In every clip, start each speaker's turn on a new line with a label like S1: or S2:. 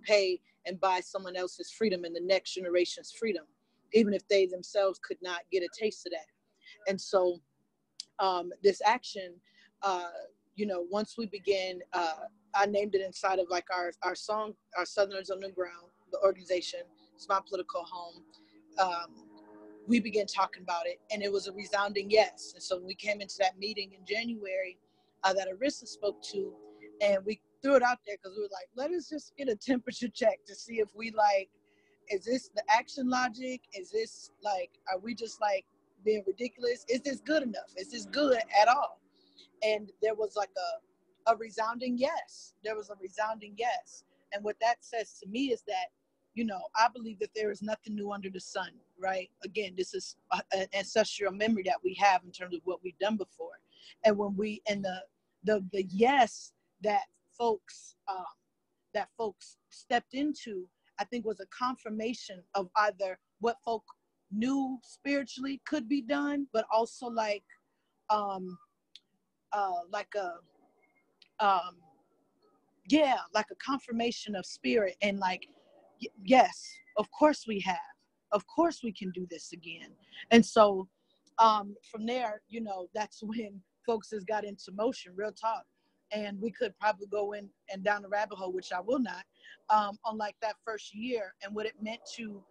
S1: pay and buy someone else's freedom and the next generation's freedom, even if they themselves could not get a taste of that. And so this action, uh, once we began, I named it inside of like our song, our Southerners on the Ground, the organization. It's my political home. We began talking about it, and it was a resounding yes. And so when we came into that meeting in January that Arissa spoke to, and we threw it out there because we were like, let us just get a temperature check to see if we like, is this the action logic? Is this like, are we just like being ridiculous? Is this good enough? Is this good at all? And there was like a resounding yes. There was a resounding yes. And what that says to me is that, I believe that there is nothing new under the sun, right? Again, this is an ancestral memory that we have in terms of what we've done before. And when and the yes that folks stepped into, I think was a confirmation of either what folk knew spiritually could be done, but also like a like a confirmation of spirit, and like, yes, of course we have, of course we can do this again. And so from there, that's when folks has got into motion, real talk. And we could probably go in and down the rabbit hole, which I will not, on like that first year and what it meant to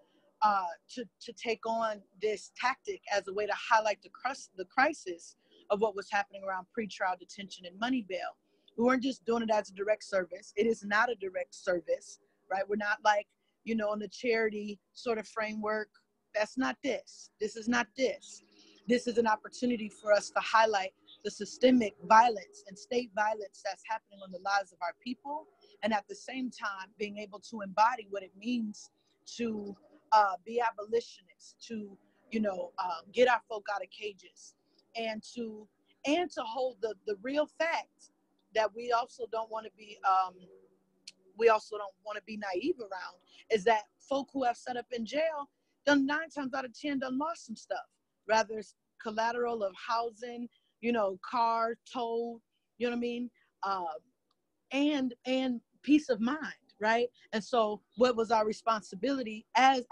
S1: take on this tactic as a way to highlight the crisis of what was happening around pretrial detention and money bail. We weren't just doing it as a direct service. It is not a direct service, right? We're not like, on the charity sort of framework. That's not this. This is not this. This is an opportunity for us to highlight the systemic violence and state violence that's happening on the lives of our people, and at the same time being able to embody what it means to be abolitionists, to get our folk out of cages, and to hold the real fact that we also don't want to be naive around, is that folk who have set up in jail done 9 times out of 10 done lost some stuff, rather it's collateral of housing, car towed, you know what I mean, and peace of mind, right? And so what was our responsibility as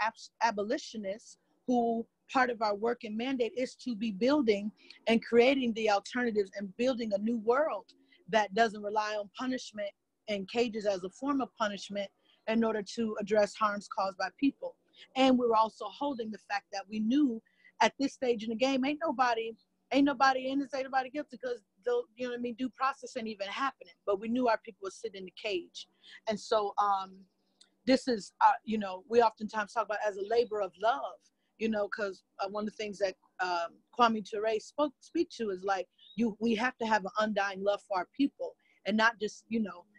S1: abolitionists, who part of our work and mandate is to be building and creating the alternatives and building a new world that doesn't rely on punishment and cages as a form of punishment in order to address harms caused by people. And we were also holding the fact that we knew at this stage in the game, ain't nobody innocent, ain't nobody guilty, because due process ain't even happening. But we knew our people were sitting in the cage. And so this is, we oftentimes talk about as a labor of love, because one of the things that Kwame Ture speak to is like, we have to have an undying love for our people, and not just,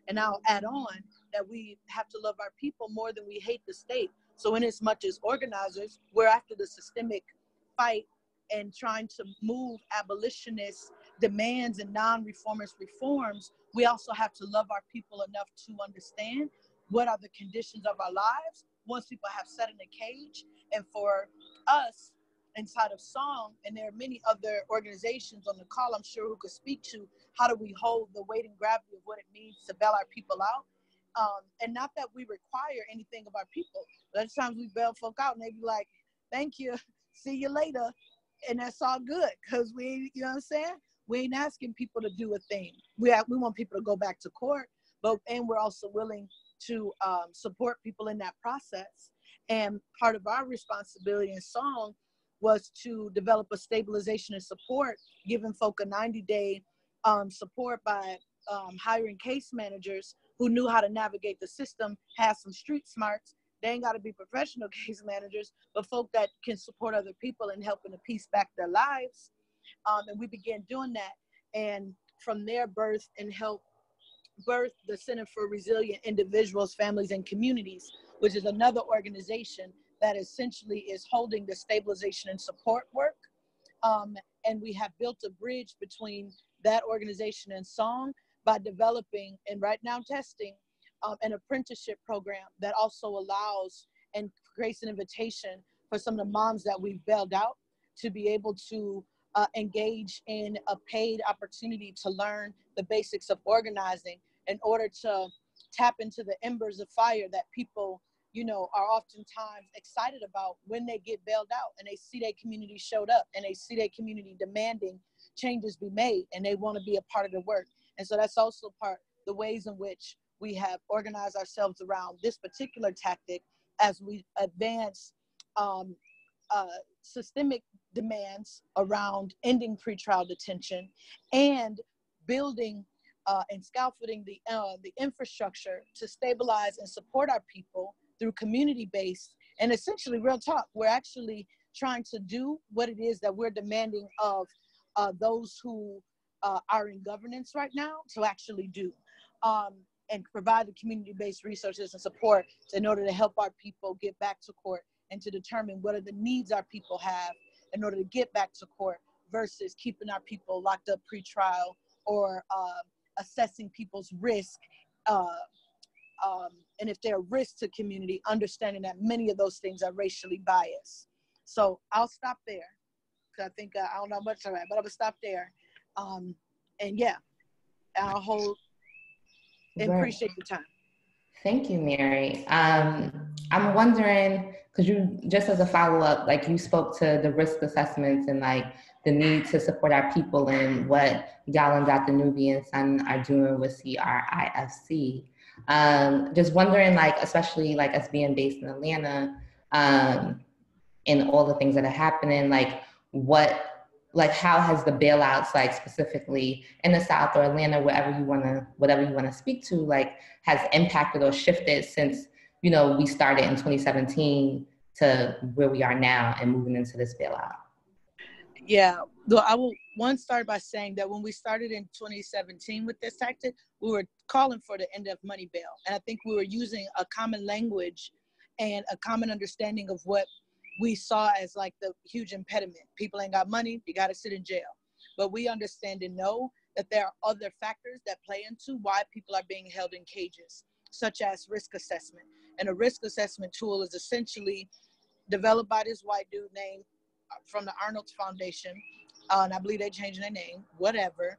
S1: and I'll add on that we have to love our people more than we hate the state. So in as much as organizers, we're after the systemic fight and trying to move abolitionist demands and non-reformist reforms, we also have to love our people enough to understand what are the conditions of our lives once people have sat in a cage. And for us inside of Song, and there are many other organizations on the call, I'm sure, who could speak to how do we hold the weight and gravity of what it means to bail our people out. And not that we require anything of our people. But at times we bail folk out and they be like, thank you, see you later. And that's all good, because we, you know what I'm saying? We ain't asking people to do a thing. We want people to go back to court, and we're also willing to support people in that process. And part of our responsibility in Song was to develop a stabilization and support, giving folk a 90-day support by hiring case managers who knew how to navigate the system, have some street smarts. They ain't got to be professional case managers, but folk that can support other people and helping to piece back their lives. And we began doing that. And from there, birth the Center for Resilient Individuals, Families, and Communities, which is another organization that essentially is holding the stabilization and support work. And we have built a bridge between that organization and Song by developing and right now testing an apprenticeship program that also allows and creates an invitation for some of the moms that we've bailed out to be able to engage in a paid opportunity to learn the basics of organizing in order to tap into the embers of fire that people, you know, are oftentimes excited about when they get bailed out and they see their community showed up and they see their community demanding changes be made and they want to be a part of the work. And so that's also the ways in which we have organized ourselves around this particular tactic as we advance systemic demands around ending pretrial detention and building and scaffolding the infrastructure to stabilize and support our people through community-based and essentially real talk. We're actually trying to do what it is that we're demanding of those who are in governance right now to actually do, and provide the community-based resources and support in order to help our people get back to court and to determine what are the needs our people have in order to get back to court versus keeping our people locked up pre-trial or assessing people's risk, and if they're risk to community, understanding that many of those things are racially biased. So I'll stop there because I think I don't know much of that, but I'm gonna stop there. And yeah, I'll hold and appreciate the time.
S2: Thank you, Mary. I'm wondering, because you, just as a follow-up, like you spoke to the risk assessments and like the need to support our people and what y'all and Dr. Nubi and Son are doing with CRIFC. Just wondering, like, especially like us being based in Atlanta, and all the things that are happening, like how has the bailouts, like specifically in the South or Atlanta, whatever you wanna speak to, like has impacted or shifted since, you know, we started in 2017 to where we are now and moving into this bailout?
S1: Yeah, well, I will start by saying that when we started in 2017 with this tactic, we were calling for the end of money bail. And I think we were using a common language and a common understanding of what we saw as like the huge impediment. People ain't got money, you gotta sit in jail. But we understand and know that there are other factors that play into why people are being held in cages, such as risk assessment. And a risk assessment tool is essentially developed by this white dude named from the Arnold Foundation, and I believe they're changing their name, whatever,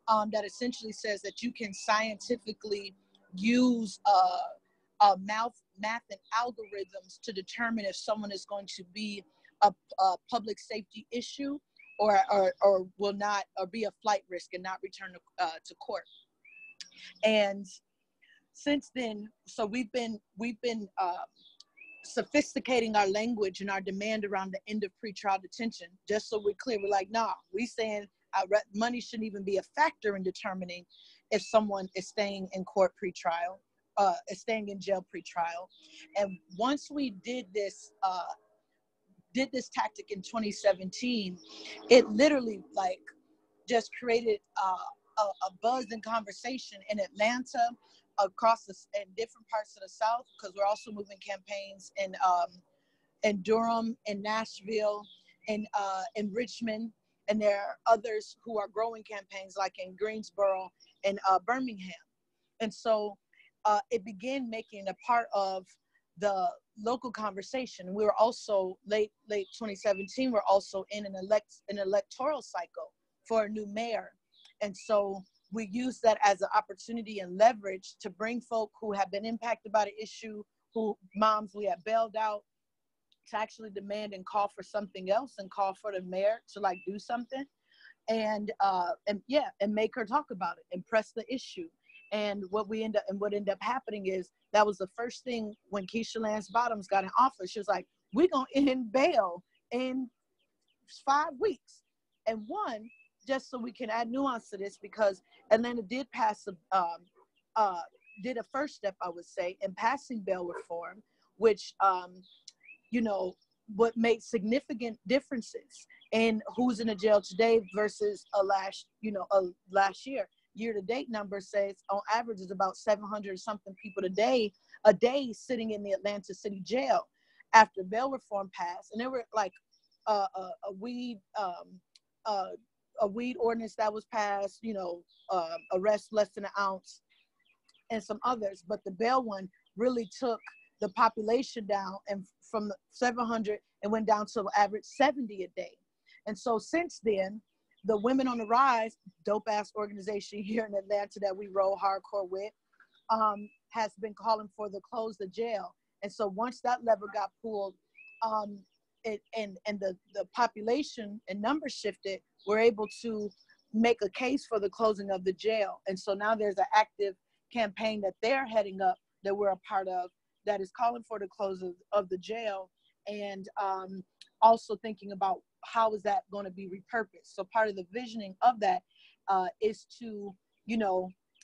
S1: that essentially says that you can scientifically use math and algorithms to determine if someone is going to be a public safety issue or will not, or be a flight risk and not return to court. And since then, so we've been sophisticating our language and our demand around the end of pretrial detention, just so we're clear. We're like, nah, we saying money shouldn't even be a factor in determining if someone is staying in court pretrial, is staying in jail pretrial. And once we did this tactic in 2017, it literally like just created a buzz and conversation in Atlanta, across in different parts of the South, because we're also moving campaigns in Durham, in Nashville, in Richmond, and there are others who are growing campaigns like in Greensboro and Birmingham. And so it began making a part of the local conversation. We were also late 2017. We're also in an electoral cycle for a new mayor, and so we use that as an opportunity and leverage to bring folk who have been impacted by the issue, moms we have bailed out, to actually demand and call for something else and call for the mayor to like do something, and make her talk about it and press the issue. And what ended up happening is that was the first thing when Keisha Lance Bottoms got in office. She was like, we're gonna end bail in 5 weeks. And just so we can add nuance to this, because Atlanta did did a first step, I would say, in passing bail reform, which, what made significant differences in who's in the jail today versus last year. Year-to-date number says on average is about 700 something people a day sitting in the Atlanta City jail after bail reform passed. And there were like a weed ordinance that was passed, arrest less than an ounce, and some others. But the bail one really took the population down, and from 700, it went down to average 70 a day. And so since then, the Women on the Rise, dope ass organization here in Atlanta that we roll hardcore with, has been calling for the close the jail. And so once that lever got pulled, and the population and numbers shifted, we're able to make a case for the closing of the jail. And so now there's an active campaign that they're heading up that we're a part of that is calling for the close of the jail, and also thinking about how is that going to be repurposed. So part of the visioning of that is to,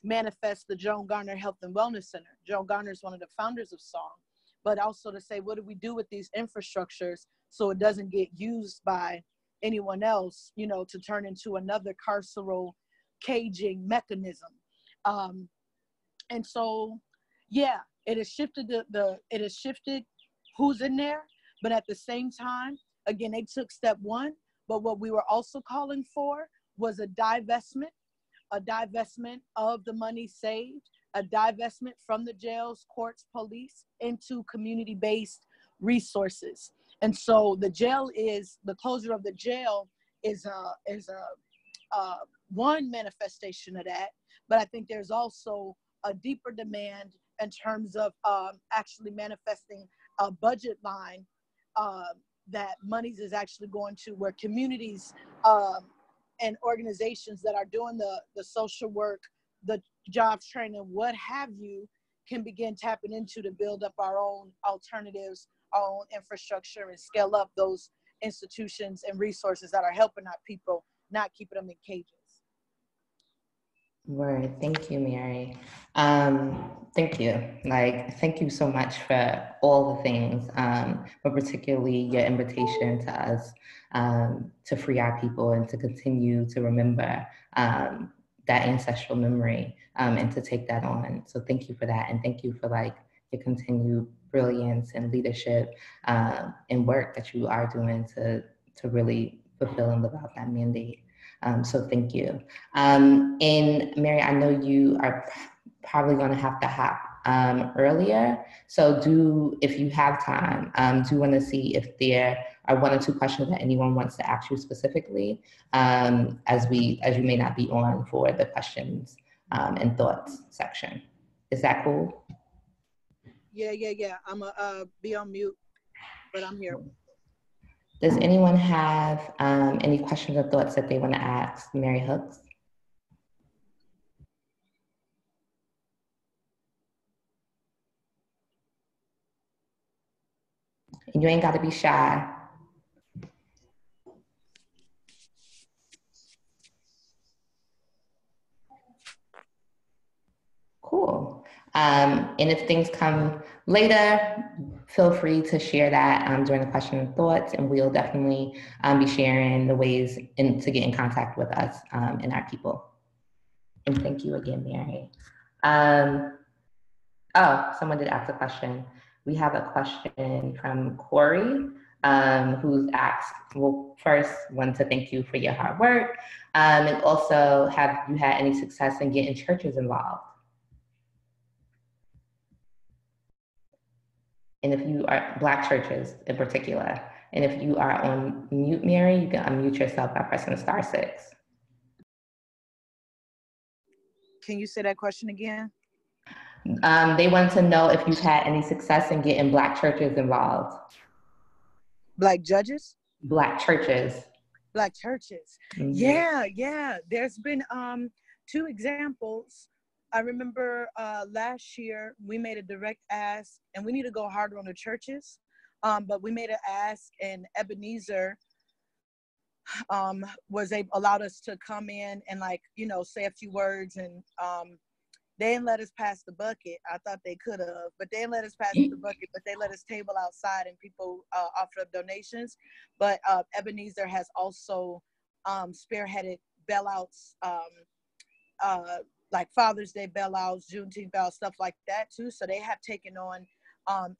S1: manifest the Joan Garner Health and Wellness Center. Joan Garner is one of the founders of SONG, but also to say, what do we do with these infrastructures so it doesn't get used by anyone else, to turn into another carceral caging mechanism. And so, yeah, it has shifted it has shifted who's in there, but at the same time, again, they took step one, but what we were also calling for was a divestment of the money saved, a divestment from the jails, courts, police into community-based resources. And so the closure of the jail is one manifestation of that, but I think there's also a deeper demand in terms of actually manifesting a budget line that monies is actually going to where communities and organizations that are doing the social work, the jobs training, what have you, can begin tapping into to build up our own alternatives, our own infrastructure, and scale up those institutions and resources that are helping our people, not keeping them in cages.
S2: Word. Thank you, Mary. Thank you. Thank you so much for all the things, but particularly your invitation to us to free our people and to continue to remember that ancestral memory and to take that on. So thank you for that. And thank you for your continued brilliance and leadership and work that you are doing to really fulfill and live out that mandate. So thank you. And Mary, I know you are probably going to have to hop earlier. So if you have time, do want to see if there are one or two questions that anyone wants to ask you specifically, as you may not be on for the questions and thoughts section. Is that cool?
S1: Yeah. I'm gonna be on mute, but I'm here.
S2: Does anyone have any questions or thoughts that they want to ask Mary Hooks? And you ain't got to be shy. Cool. And if things come later, feel free to share that during the question and thoughts, and we'll definitely be sharing the ways to get in contact with us and our people. And thank you again, Mary. Someone did ask a question. We have a question from Corey, who's asked, well, first, want to thank you for your hard work, and also, have you had any success in getting churches involved? And if you are Black churches in particular, and if you are on mute, Mary, you can unmute yourself by pressing *6.
S1: Can you say that question again?
S2: They want to know if you've had any success in getting Black churches involved.
S1: Black judges?
S2: Black churches.
S1: Black churches. Mm-hmm. Yeah. There's been 2 examples. I remember last year we made a direct ask, and we need to go harder on the churches, but we made an ask, and Ebenezer allowed us to come in and say a few words, and they didn't let us pass the bucket. I thought they could have, but they didn't let us pass the bucket, but they let us table outside and people offered up donations. But Ebenezer has also spearheaded bailouts, like Father's Day bailouts, Juneteenth bailouts, stuff like that too. So they have taken on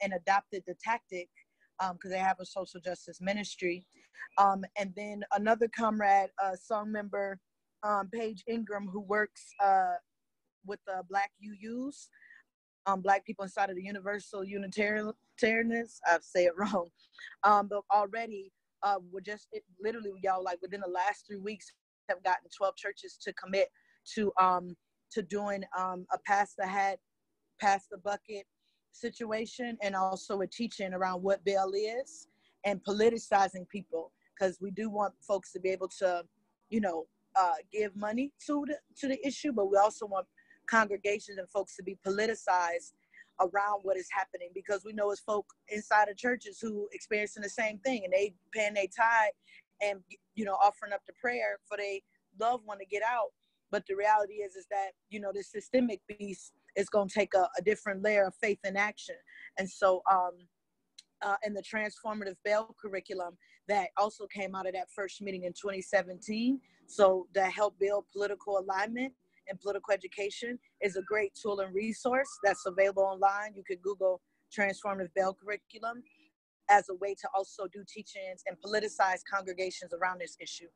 S1: and adopted the tactic because they have a social justice ministry. And then another comrade, song member, Paige Ingram, who works with the Black UUs, Black people inside of the Universal Unitarianists. I say it wrong. But already, we're just literally, y'all, within the last 3 weeks, have gotten 12 churches to commit to doing a pass the hat pass the bucket situation, and also a teaching around what bail is and politicizing people, because we do want folks to be able to, give money to the issue, but we also want congregations and folks to be politicized around what is happening, because we know it's folk inside of churches who experiencing the same thing, and they paying their tithe and offering up the prayer for their loved one to get out. But the reality is that the systemic piece is going to take a different layer of faith and action. And so in the transformative bail curriculum that also came out of that first meeting in 2017, so that helped build political alignment and political education, is a great tool and resource that's available online. You could Google transformative bail curriculum as a way to also do teachings and politicize congregations around this issue.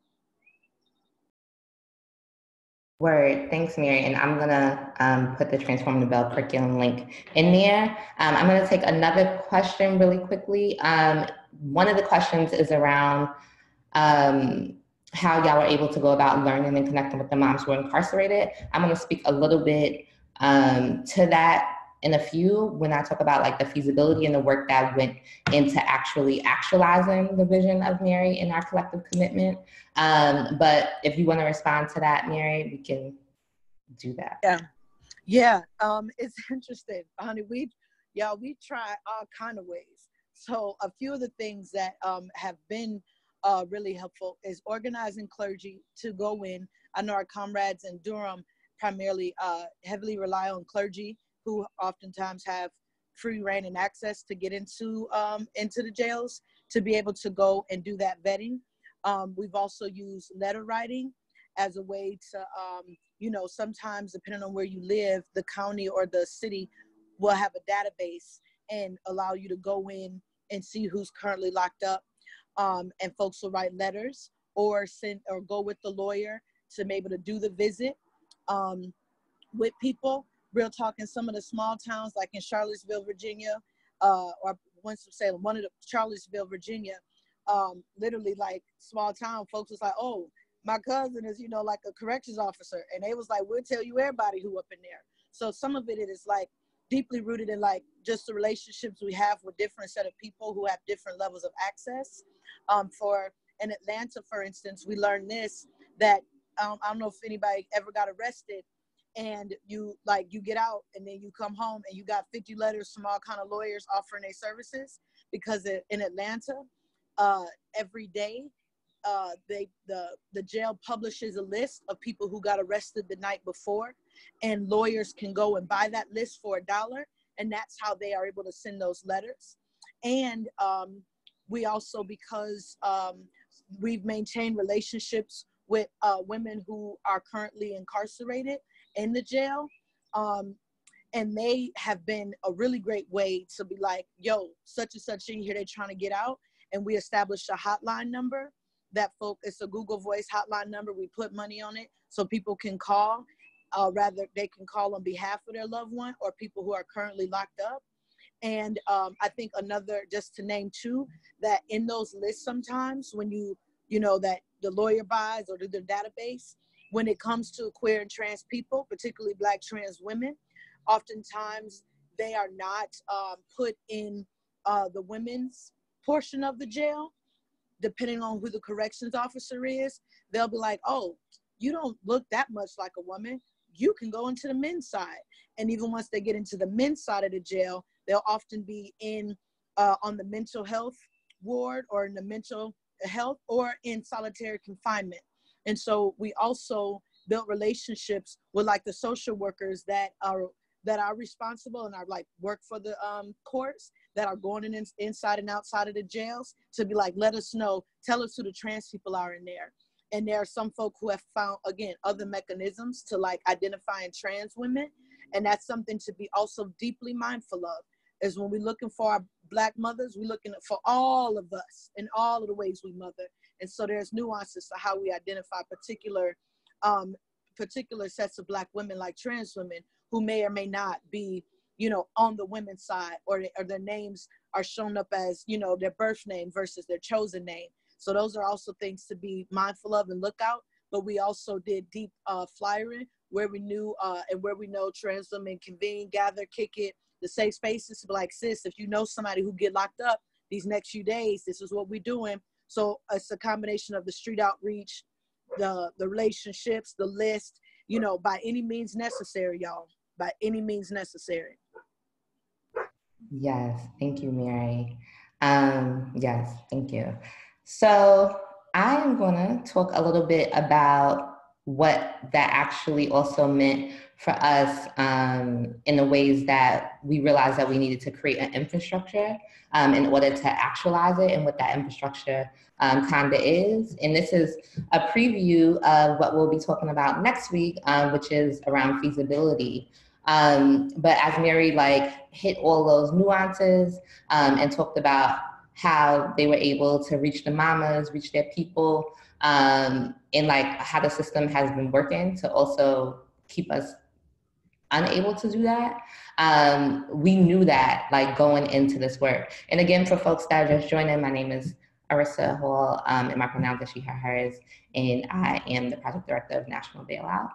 S2: Word, thanks, Mary. And I'm gonna put the Transformative Bail curriculum link in there. I'm gonna take another question really quickly. One of the questions is around how y'all were able to go about learning and connecting with the moms who were incarcerated. I'm gonna speak a little bit to that in a few when I talk about like the feasibility and the work that went into actually actualizing the vision of Mary in our collective commitment. But if you want to respond to that, Mary, we can do that.
S1: Yeah. It's interesting, honey. We try all kind of ways. So a few of the things that have been really helpful is organizing clergy to go in. I know our comrades in Durham primarily heavily rely on clergy, who oftentimes have free reign and access to get into the jails to be able to go and do that vetting. We've also used letter writing as a way to, sometimes depending on where you live, the county or the city will have a database and allow you to go in and see who's currently locked up. And folks will write letters or go with the lawyer to be able to do the visit with people. Real talk, in some of the small towns, like in Charlottesville, Virginia, or Winston-Salem, one of the Charlottesville, Virginia, literally like small town folks was like, oh, my cousin is, like a corrections officer. And they was like, we'll tell you everybody who up in there. So some of it is like deeply rooted in like just the relationships we have with different set of people who have different levels of access. For in Atlanta, for instance, we learned this, that I don't know if anybody ever got arrested, and you get out and then you come home and you got 50 letters from all kind of lawyers offering their services, because in Atlanta, every day, the jail publishes a list of people who got arrested the night before, and lawyers can go and buy that list for $1, and that's how they are able to send those letters. And we also, because we've maintained relationships with women who are currently incarcerated in the jail, and they have been a really great way to be like, yo, such and such in here, they're trying to get out. And we established a hotline number that it's a Google Voice hotline number. We put money on it so people can call, rather they can call on behalf of their loved one or people who are currently locked up. And I think another, just to name two, that in those lists sometimes when that the lawyer buys or the database, when it comes to queer and trans people, particularly Black trans women, oftentimes they are not put in the women's portion of the jail. Depending on who the corrections officer is, they'll be like, oh, you don't look that much like a woman. You can go into the men's side. And even once they get into the men's side of the jail, they'll often be in on the mental health ward or in the mental health or in solitary confinement. And so we also built relationships with like the social workers that are responsible and are like work for the courts, that are going in inside and outside of the jails, to be like, let us know, tell us who the trans people are in there. And there are some folk who have found, again, other mechanisms to like identifying trans women. And that's something to be also deeply mindful of, is when we're looking for our Black mothers, we're looking for all of us in all of the ways we mother. And so there's nuances to how we identify particular sets of Black women, like trans women, who may or may not be, on the women's side, or their names are shown up as, their birth name versus their chosen name. So those are also things to be mindful of and look out but we also did deep flyering where we knew and where we know trans women convene, gather, kick it, the safe spaces to be like, sis, if you know somebody who get locked up these next few days, this is what we're doing. So it's a combination of the street outreach, the relationships, the list, you know, by any means necessary, y'all, by any means necessary.
S2: Yes, thank you, Mary. Yes, thank you. So I am going to talk a little bit about what that actually also meant for us in the ways that we realized that we needed to create an infrastructure in order to actualize it and what that infrastructure kind of is. And this is a preview of what we'll be talking about next week, which is around feasibility. But as Mary hit all those nuances and talked about how they were able to reach the mamas, reach their people, and how the system has been working to also keep us unable to do that. We knew that going into this work. And again, for folks that are just joining, my name is Arissa Hall, and my pronouns are she, her, hers, and I am the project director of National Bailout.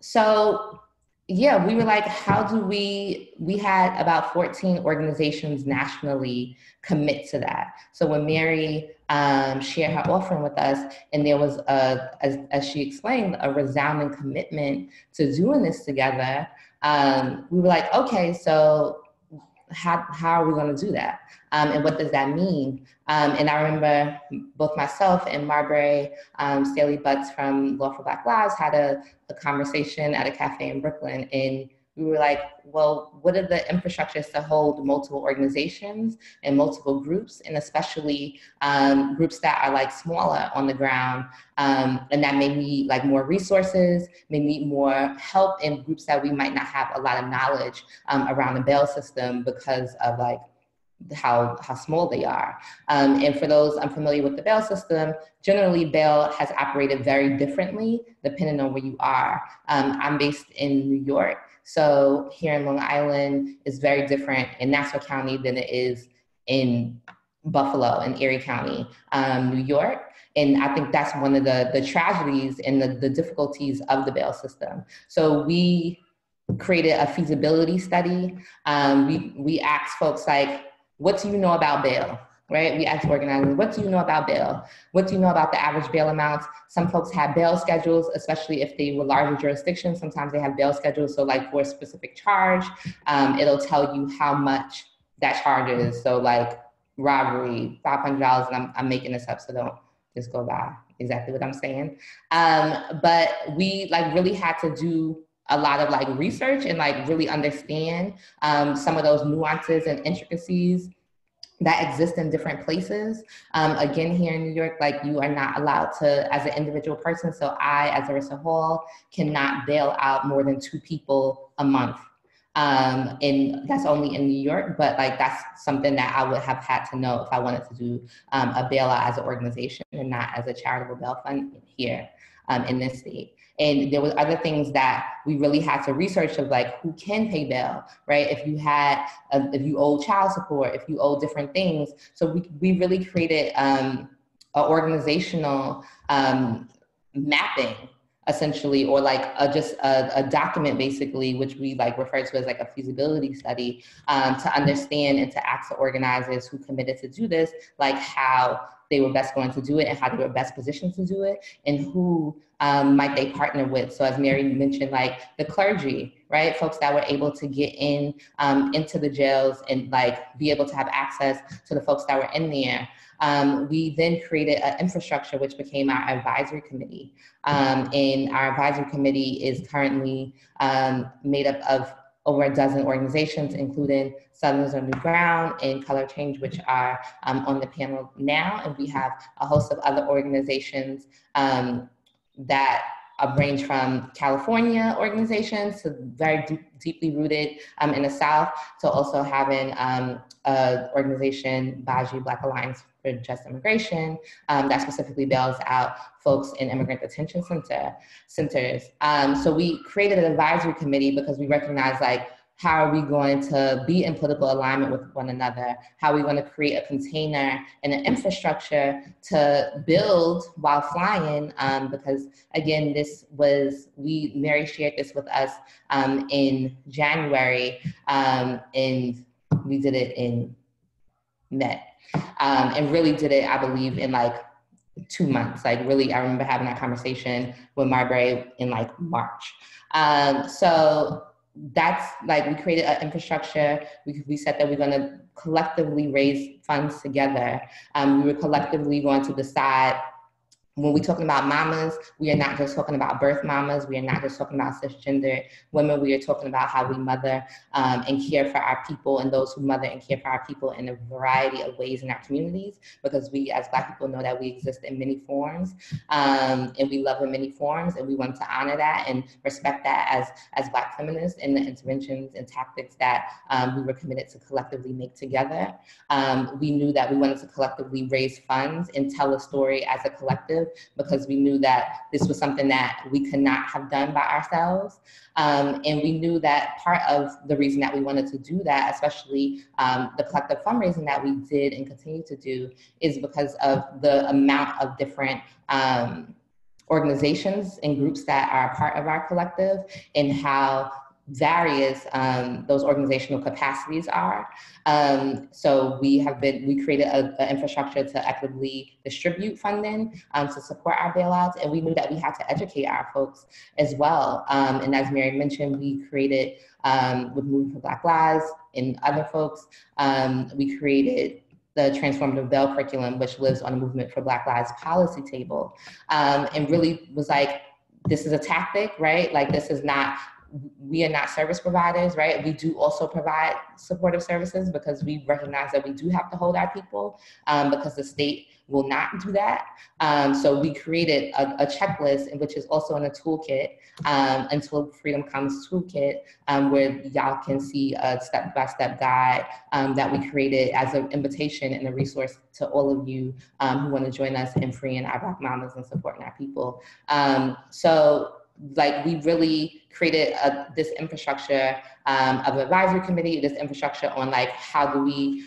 S2: So yeah, we were like, how do we had about 14 organizations nationally commit to that. So when Mary shared her offering with us, and there was, as she explained, a resounding commitment to doing this together, we were like, okay, so how are we going to do that? And what does that mean? And I remember both myself and Marbury Staley Butts from Law for Black Lives had a conversation at a cafe in Brooklyn. And we were like, well, what are the infrastructures to hold multiple organizations and multiple groups, and especially groups that are smaller on the ground, and that may need more resources, may need more help, in groups that we might not have a lot of knowledge around the bail system because of how small they are. And for those unfamiliar with the bail system, generally bail has operated very differently depending on where you are. I'm based in New York, so here in Long Island is very different in Nassau County than it is in Buffalo and Erie County, New York. And I think that's one of the tragedies and the difficulties of the bail system. So we created a feasibility study. We asked folks what do you know about bail, right? We asked organizers, what do you know about bail? What do you know about the average bail amounts? Some folks have bail schedules, especially if they were larger jurisdictions. Sometimes they have bail schedules. So for a specific charge, it'll tell you how much that charge is. So robbery, $500, and I'm making this up, so don't just go by exactly what I'm saying. But we really had to do a lot of research and really understand some of those nuances and intricacies that exist in different places. Again, here in New York, you are not allowed to, as an individual person, so I, as Arissa Hall, cannot bail out more than 2 people a month. And that's only in New York, but that's something that I would have had to know if I wanted to do a bailout as an organization and not as a charitable bail fund here in this state. And there was other things that we really had to research of who can pay bail, right? If you owe child support, if you owe different things. So we really created an organizational mapping, essentially, or just a document basically, which we refer to as a feasibility study, to understand and to ask the organizers who committed to do this, how they were best going to do it and how they were best positioned to do it, and who might they partner with. So as Mary mentioned, the clergy, right? Folks that were able to get into the jails and be able to have access to the folks that were in there. We then created an infrastructure which became our advisory committee. And our advisory committee is currently made up of over a dozen organizations, including Southerners on New Ground and Color Change, which are on the panel now. And we have a host of other organizations that range from California organizations to very deeply rooted in the South, to also having an organization, Baji, Black Alliance for Just Immigration, that specifically bails out folks in immigrant detention centers. So we created an advisory committee because we recognize how are we going to be in political alignment with one another? How are we going to create a container and an infrastructure to build while flying? Because again, Mary shared this with us in January, and we did it in May, and really did it, I believe, in like 2 months. Like really, I remember having that conversation with Marbury in like March. So that's like, we created an infrastructure. We said that we're going to collectively raise funds together. We were collectively going to decide, when we're talking about mamas, we are not just talking about birth mamas. We are not just talking about cisgender women. We are talking about how we mother and care for our people, and those who mother and care for our people in a variety of ways in our communities, because we as Black people know that we exist in many forms, and we love in many forms, and we want to honor that and respect that as Black feminists, and the interventions and tactics that we were committed to collectively make together. We knew that we wanted to collectively raise funds and tell a story as a collective, because we knew that this was something that we could not have done by ourselves. And we knew that part of the reason that we wanted to do that, especially the collective fundraising that we did and continue to do, is because of the amount of different organizations and groups that are a part of our collective, and how various those organizational capacities are. So we created an infrastructure to equitably distribute funding to support our bailouts, and we knew that we had to educate our folks as well. And as Mary mentioned, we created, with Movement for Black Lives and other folks, we created the Transformative Bail curriculum, which lives on the Movement for Black Lives policy table, and really was like, this is a tactic, right? Like, this is not, we are not service providers, right? We do also provide supportive services, because we recognize that we do have to hold our people, because the state will not do that. So we created a checklist, which is also in a toolkit, Until Freedom Comes toolkit, where y'all can see a step-by-step guide that we created as an invitation and a resource to all of you who want to join us in freeing our Black mamas and supporting our people. So like, we really created this infrastructure of an advisory committee, this infrastructure on like, how do we,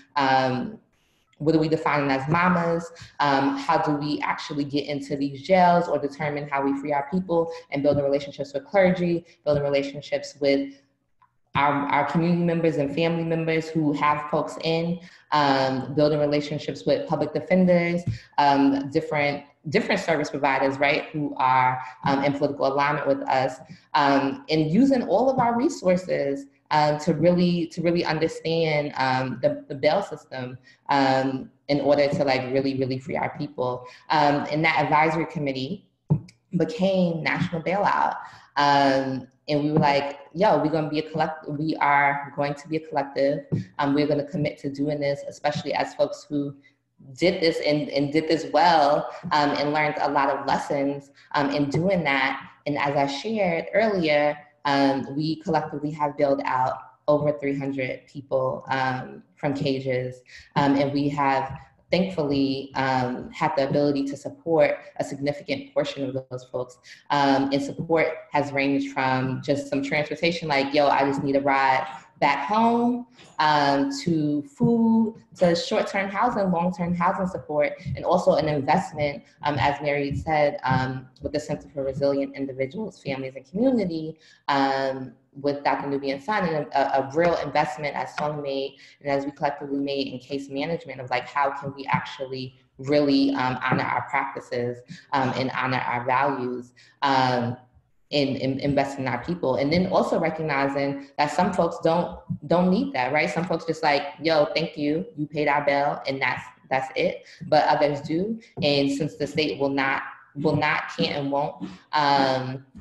S2: what do we define as mamas? How do we actually get into these jails, or determine how we free our people, and building relationships with clergy, building relationships with our community members and family members who have folks in, building relationships with public defenders, different service providers, right, who are in political alignment with us, and using all of our resources to really understand the bail system in order to like really free our people. And that advisory committee became National Bailout. And we were like, yo, we are going to be a collective. We're going to commit to doing this, especially as folks who did this and did this well, and learned a lot of lessons in doing that. And as I shared earlier, we collectively have bailed out over 300 people from cages, and we have thankfully had the ability to support a significant portion of those folks. And support has ranged from just some transportation, like, yo, I just need a ride back home, to food, to short-term housing, long-term housing support, and also an investment, as Mary said, with the Center for Resilient Individuals, Families, and Community, with Dr. Nubian Sun, and a real investment as Song made, and as we collectively made in case management, of like, how can we actually really honor our practices and honor our values, in investing in our people. And then also recognizing that some folks don't need that, right? Some folks just like, yo, thank you, you paid our bill, and that's it. But others do. And since the state will not, can't, and won't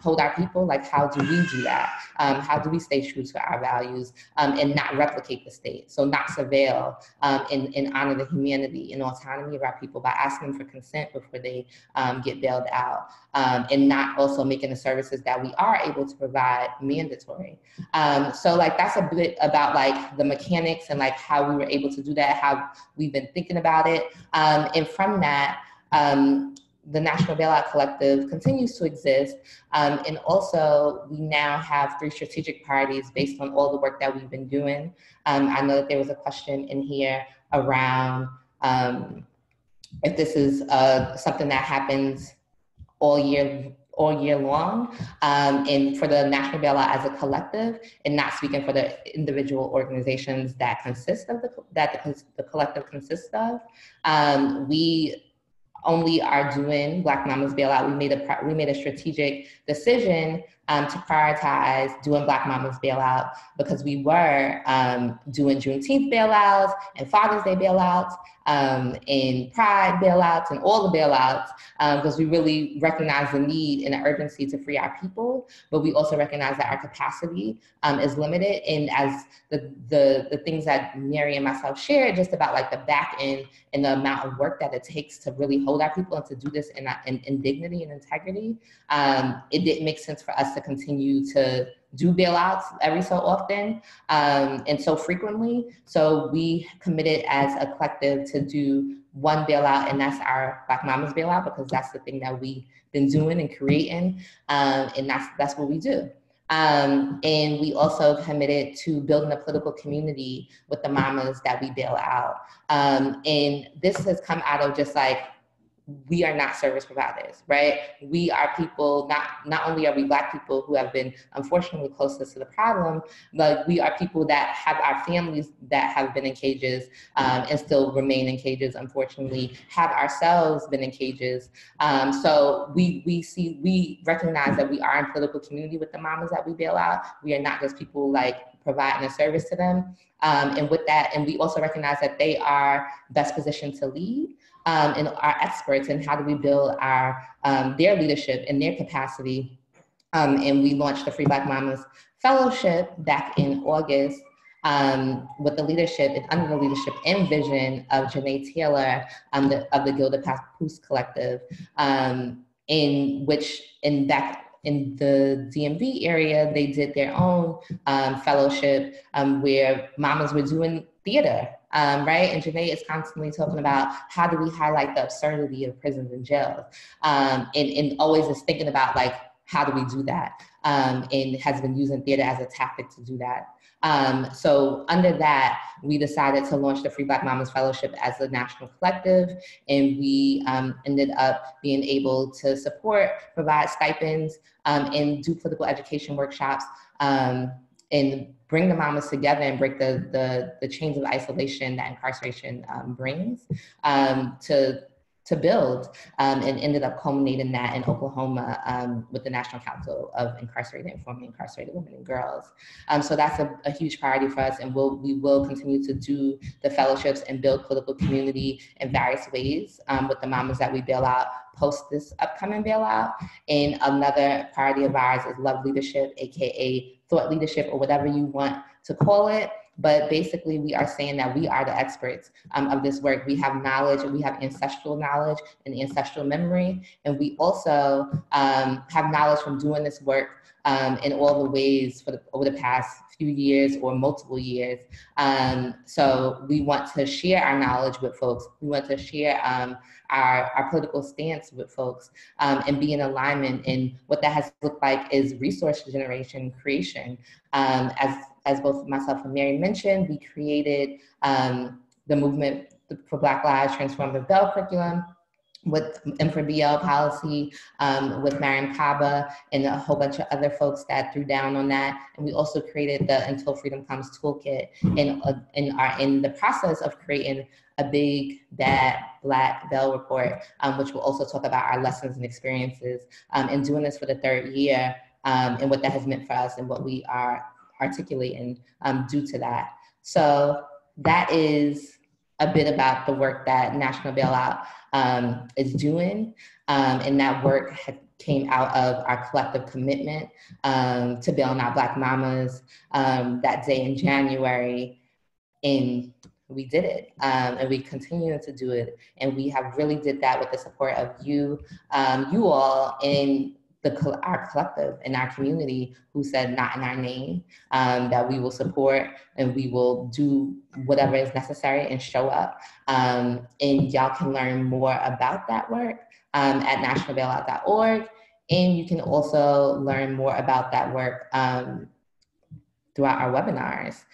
S2: hold our people, like, how do we do that? How do we stay true to our values and not replicate the state? So not surveil and honor the humanity and autonomy of our people by asking them for consent before they get bailed out, and not also making the services that we are able to provide mandatory. So like, that's a bit about like the mechanics and like how we were able to do that, how we've been thinking about it. And from that, the National Bailout Collective continues to exist. And also, we now have 3 strategic priorities based on all the work that we've been doing. I know that there was a question in here around if this is something that happens all year long, and for the National Bailout as a collective, and not speaking for the individual organizations that consist of the collective consists of. We only are doing Black Mamas Bailout. We made a strategic decision to prioritize doing Black Mamas Bailout because we were doing Juneteenth bailouts and Father's Day bailouts and Pride bailouts and all the bailouts because we really recognize the need and the urgency to free our people, but we also recognize that our capacity is limited. And as the things that Mary and myself shared just about like the back end and the amount of work that it takes to really hold our people and to do this in dignity and integrity, it didn't make sense for us to continue to do bailouts every so often and so frequently. So we committed as a collective to do one bailout, and that's our Black Mamas Bailout, because that's the thing that we've been doing and creating, and that's what we do. And we also committed to building a political community with the mamas that we bail out. And this has come out of just like, we are not service providers, right? We are people, not only are we Black people who have been unfortunately closest to the problem, but we are people that have our families that have been in cages and still remain in cages, unfortunately, have ourselves been in cages. So we recognize that we are in political community with the mamas that we bail out. We are not just people like providing a service to them. And with that, and we also recognize that they are best positioned to lead. And our experts, and how do we build our their leadership and their capacity. And we launched the Free Black Mamas Fellowship back in August with the leadership and under the leadership and vision of Janae Taylor of the Gilda Papoose Collective, in the DMV area, they did their own fellowship where mamas were doing theater. Right? And Janae is constantly talking about how do we highlight the absurdity of prisons and jails, and always is thinking about like, how do we do that? And has been using theater as a tactic to do that. So under that, we decided to launch the Free Black Mamas Fellowship as a national collective, and we ended up being able to provide stipends, and do political education workshops, and bring the mamas together and break the chains of isolation that incarceration brings, to build, and ended up culminating that in Oklahoma with the National Council of Incarcerated and Formerly Incarcerated Women and Girls. So that's a huge priority for us, and we will continue to do the fellowships and build political community in various ways with the mamas that we bail out post this upcoming bailout. And another priority of ours is love leadership, AKA thought leadership, or whatever you want to call it. But basically, we are saying that we are the experts of this work. We have knowledge, and we have ancestral knowledge and ancestral memory. And we also have knowledge from doing this work in all the ways over the past few years or multiple years. So we want to share our knowledge with folks. We want to share our political stance with folks, and be in alignment. And what that has looked like is resource generation, creation. As both myself and Mary mentioned, we created the movement for Black Lives Transformative Bell Curriculum and for BL policy with Mariam Kaba and a whole bunch of other folks that threw down on that. And we also created the Until Freedom Comes toolkit, and are in the process of creating a big, bad Black Bell report, which will also talk about our lessons and experiences, and doing this for the 3rd year, and what that has meant for us and what we are articulating due to that. So that is a bit about the work that National Bailout is doing, and that work came out of our collective commitment to bailing out Black mamas that day in January, and we did it, and we continue to do it, and we have really did that with the support of you all in our collective in our community, who said not in our name, that we will support and we will do whatever is necessary and show up. And y'all can learn more about that work at nationalbailout.org. And you can also learn more about that work throughout our webinars.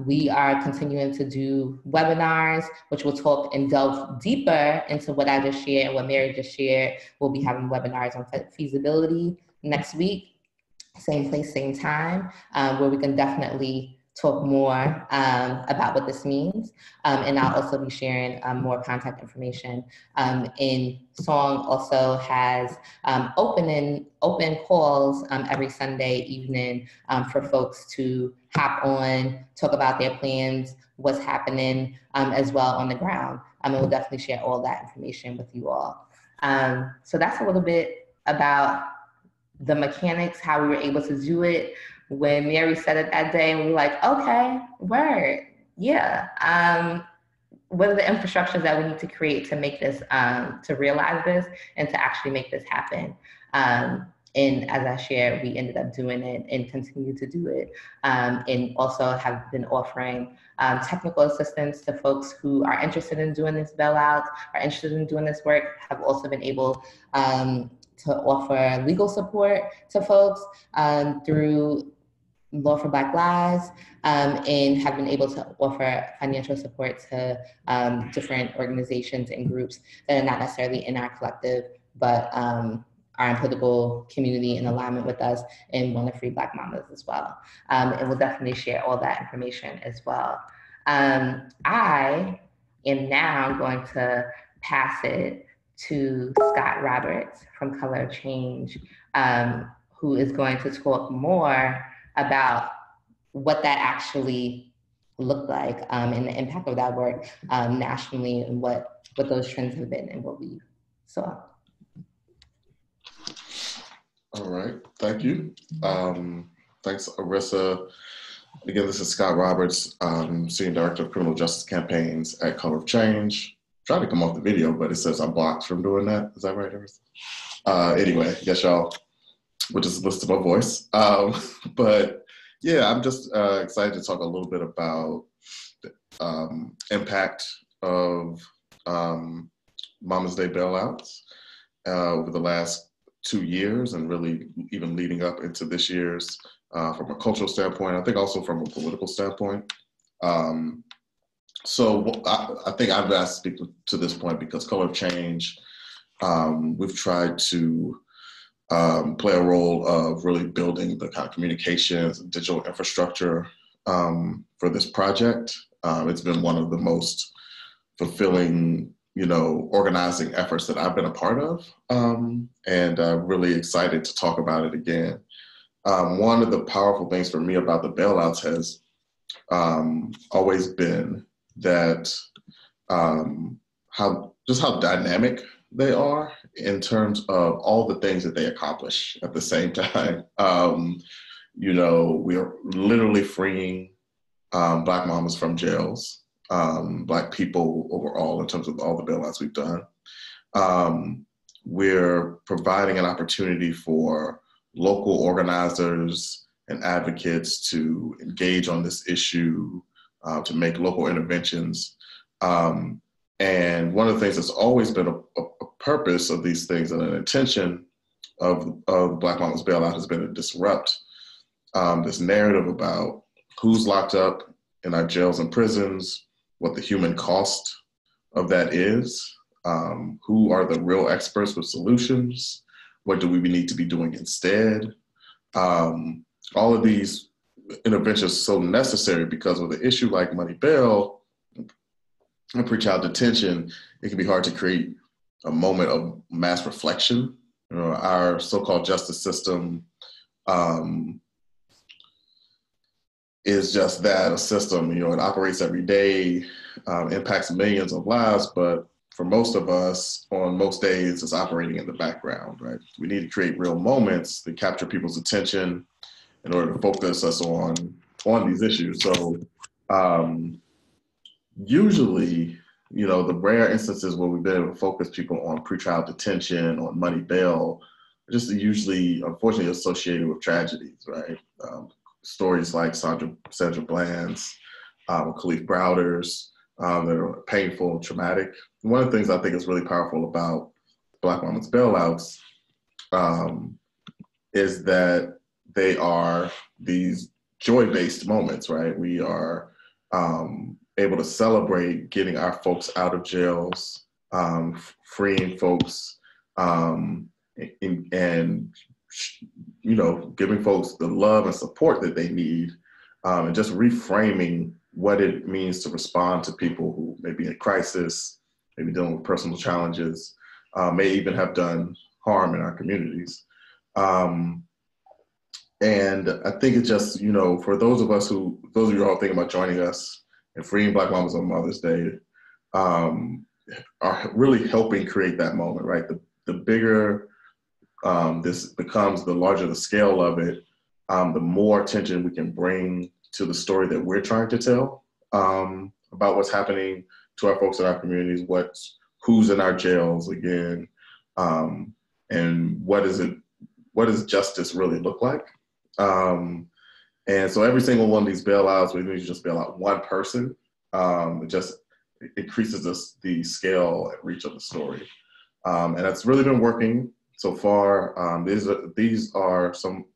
S2: We are continuing to do webinars, which will talk and delve deeper into what I just shared and what Mary just shared. We'll be having webinars on feasibility next week, same place, same time, where we can definitely talk more about what this means. And I'll also be sharing more contact information. And Song also has open calls every Sunday evening for folks to hop on, talk about their plans, what's happening as well on the ground. And we'll definitely share all that information with you all. So that's a little bit about the mechanics, how we were able to do it. When Mary said it that day, we were like, okay, word, yeah. What are the infrastructures that we need to create to make this, to realize this and to actually make this happen? And as I shared, we ended up doing it and continue to do it. And also have been offering technical assistance to folks who are interested in doing this bailout, are interested in doing this work, have also been able to offer legal support to folks through Law for Black Lives, and have been able to offer financial support to different organizations and groups that are not necessarily in our collective, but are in political community in alignment with us and want to free Black mamas as well. And we'll definitely share all that information as well. I am now going to pass it to Scott Roberts from Color of Change, who is going to talk more about what that actually looked like and the impact of that work nationally and what those trends have been and what we saw.
S3: All right, thank you. Thanks, Arissa. Again, this is Scott Roberts, Senior Director of Criminal Justice Campaigns at Color of Change. Trying to come off the video, but it says I'm blocked from doing that. Is that right, Arissa? Anyway, I guess y'all would just listen to my voice. But yeah, I'm just excited to talk a little bit about the impact of Mama's Day bailouts over the last 2 years and really even leading up into this year's from a cultural standpoint, I think also from a political standpoint. So I think I've asked to speak to this point because Color of Change, we've tried to play a role of really building the kind of communications and digital infrastructure for this project. It's been one of the most fulfilling, organizing efforts that I've been a part of, and really excited to talk about it again. One of the powerful things for me about the bailouts has always been that how dynamic they are in terms of all the things that they accomplish at the same time. We are literally freeing Black mamas from jails, Black people overall in terms of all the bailouts we've done. We're providing an opportunity for local organizers and advocates to engage on this issue, to make local interventions. And one of the things that's always been a purpose of these things and an intention of Black Mamas Bailout has been to disrupt this narrative about who's locked up in our jails and prisons, what the human cost of that is, who are the real experts with solutions, what do we need to be doing instead. All of these interventions are so necessary because with an issue like money bail and pretrial detention, it can be hard to create a moment of mass reflection. Our so-called justice system is just that, a system. It operates every day, impacts millions of lives, but for most of us, on most days, it's operating in the background, right? We need to create real moments that capture people's attention in order to focus us on these issues. So usually, the rare instances where we've been able to focus people on pretrial detention, on money bail, are just usually, unfortunately, associated with tragedies, right? Stories like Sandra Bland's, Khalif Browder's, that are painful and traumatic. One of the things I think is really powerful about Black Mamas bailouts is that they are these joy-based moments, right? We are able to celebrate getting our folks out of jails, freeing folks, and giving folks the love and support that they need, and just reframing what it means to respond to people who may be in crisis, maybe dealing with personal challenges, may even have done harm in our communities. And I think it's just, for those of you who are thinking about joining us and freeing Black Mamas on Mother's Day, are really helping create that moment, right? The bigger this becomes, the larger the scale of it, the more attention we can bring to the story that we're trying to tell about what's happening to our folks in our communities, who's in our jails again, and what does justice really look like? And so every single one of these bailouts, we need to just bail out one person. It just increases the scale and reach of the story. And that's really been working so far. These are some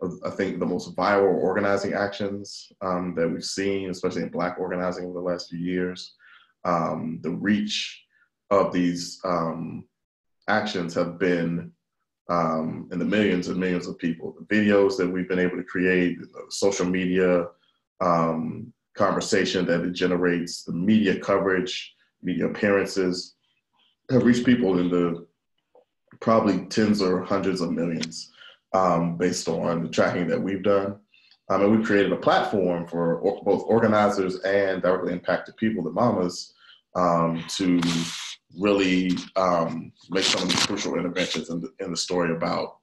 S3: of, I think, the most viral organizing actions that we've seen, especially in Black organizing over the last few years. The reach of these actions have been in the millions and millions of people. The videos that we've been able to create, the social media conversation that it generates, the media coverage, media appearances have reached people in the probably tens or hundreds of millions based on the tracking that we've done. And we've created a platform for both organizers and directly impacted people, the mamas, to really make some of these crucial interventions in the story about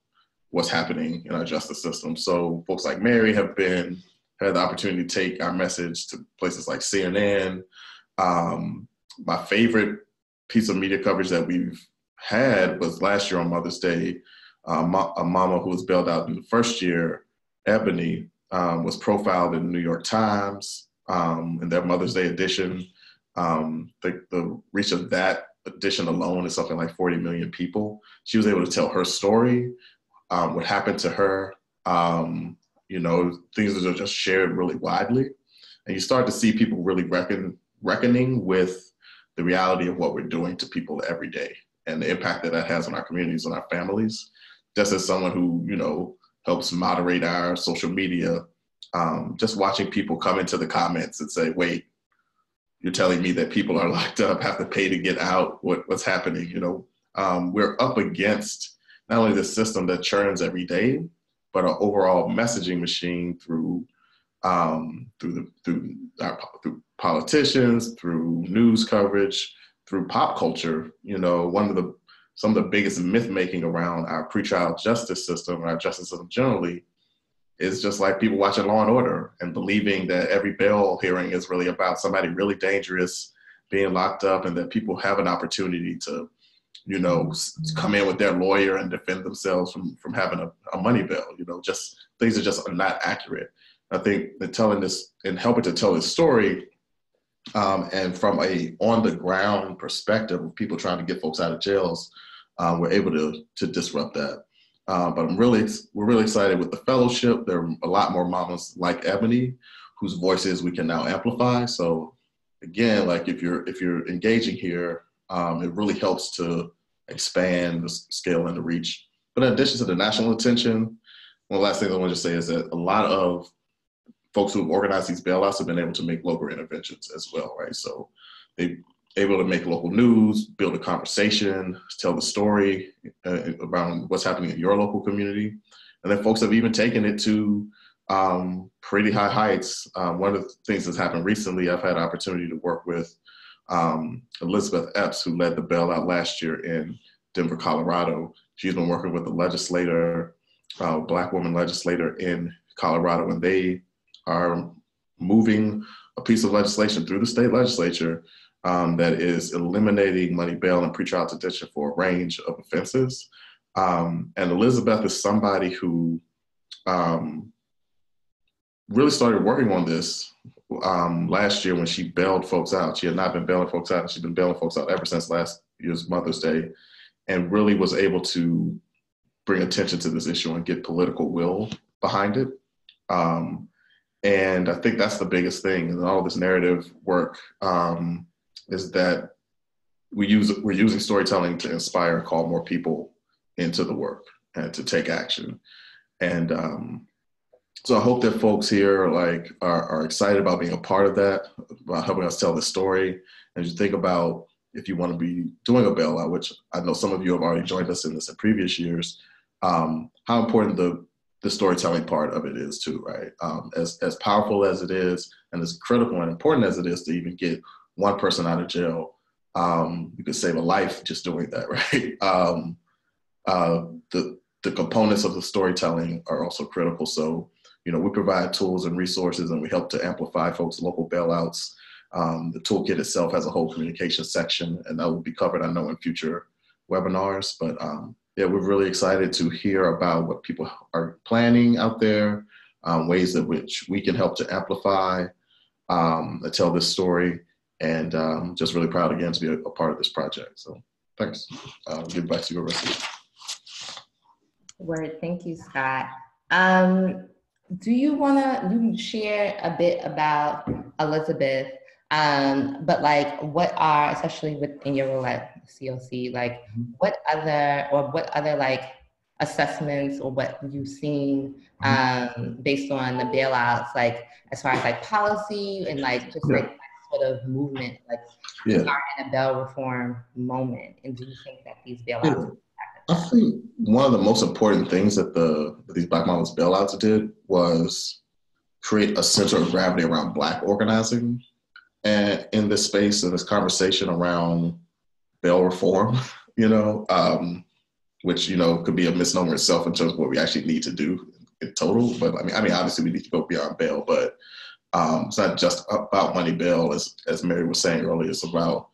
S3: what's happening in our justice system. So folks like Mary have had the opportunity to take our message to places like CNN. My favorite piece of media coverage that we've had was last year on Mother's Day. A mama who was bailed out in the first year, Ebony, was profiled in the New York Times in their Mother's Day edition. The reach of that edition alone is something like 40 million people. She was able to tell her story, what happened to her, things that are just shared really widely. And you start to see people really reckoning with the reality of what we're doing to people every day and the impact that has on our communities and our families. Just as someone who, helps moderate our social media, just watching people come into the comments and say, wait, you're telling me that people are locked up, have to pay to get out, what's happening? We're up against not only the system that churns every day, but our overall messaging machine through politicians, through news coverage, through pop culture. Some of the biggest myth making around our pretrial justice system and our justice system generally is just like people watching Law and Order and believing that every bail hearing is really about somebody really dangerous being locked up, and that people have an opportunity to, come in with their lawyer and defend themselves from having a money bail. Just things are just not accurate. I think that telling this and helping to tell this story, and from a on the ground perspective of people trying to get folks out of jails, we're able to disrupt that. But we're really excited with the fellowship. There are a lot more mamas like Ebony whose voices we can now amplify. So again, like if you're engaging here, it really helps to expand the scale and the reach. But in addition to the national attention, one of the last things I want to say is that a lot of folks who have organized these bailouts have been able to make local interventions as well, right? So they're able to make local news, build a conversation, tell the story around what's happening in your local community. And then folks have even taken it to pretty high heights. One of the things that's happened recently, I've had an opportunity to work with Elizabeth Epps, who led the bailout last year in Denver, Colorado. She's been working with a legislator, Black woman legislator in Colorado, and they are moving a piece of legislation through the state legislature that is eliminating money bail and pretrial detention for a range of offenses. And Elizabeth is somebody who really started working on this last year when she bailed folks out. She had not been bailing folks out, and she's been bailing folks out ever since last year's Mother's Day. and really was able to bring attention to this issue and get political will behind it. And I think that's the biggest thing in all this narrative work, is that we're using storytelling to inspire and call more people into the work and to take action. And so I hope that folks here are excited about being a part of that, about helping us tell the story. And just think about, if you want to be doing a bailout, which I know some of you have already joined us in this in previous years, how important the storytelling part of it is too, right? As powerful as it is, and as critical and important as it is to even get one person out of jail, you could save a life just doing that, right? The components of the storytelling are also critical. So, we provide tools and resources, and we help to amplify folks' local bailouts. The toolkit itself has a whole communication section, and that will be covered, I know, in future webinars. But yeah, we're really excited to hear about what people are planning out there, ways in which we can help to amplify, tell this story, and just really proud again to be a part of this project. So thanks. I'll give back to you, Arissa.
S2: Word, thank you, Scott. Do you share a bit about Elizabeth? But what are, especially within your role at COC, what other assessments or what you've seen based on the bailouts, as far as policy and sort of movement, we are in a bail reform moment, and do you think that these bailouts?
S3: I think one of the most important things that these Black Mamas bailouts did was create a center of gravity around Black organizing, and in this space and this conversation around bail reform, which could be a misnomer itself in terms of what we actually need to do in total. But I mean, obviously we need to go beyond bail, but it's not just about money bail, as Mary was saying earlier. It's about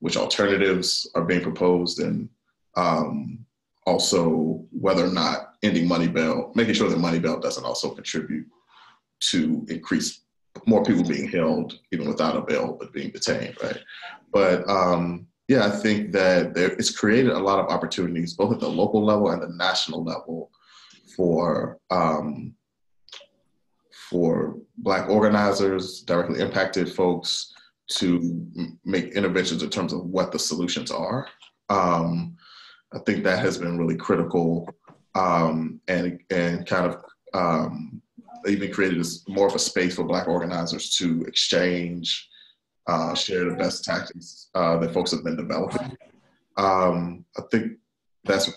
S3: which alternatives are being proposed, and also whether or not ending money bail, making sure that money bail doesn't also contribute to increase more people being held even without a bail but being detained, right? But yeah, I think that it's created a lot of opportunities both at the local level and the national level for Black organizers, directly impacted folks, to make interventions in terms of what the solutions are. I think that has been really critical, and kind of even created more of a space for Black organizers to exchange, share the best tactics that folks have been developing. I think that's,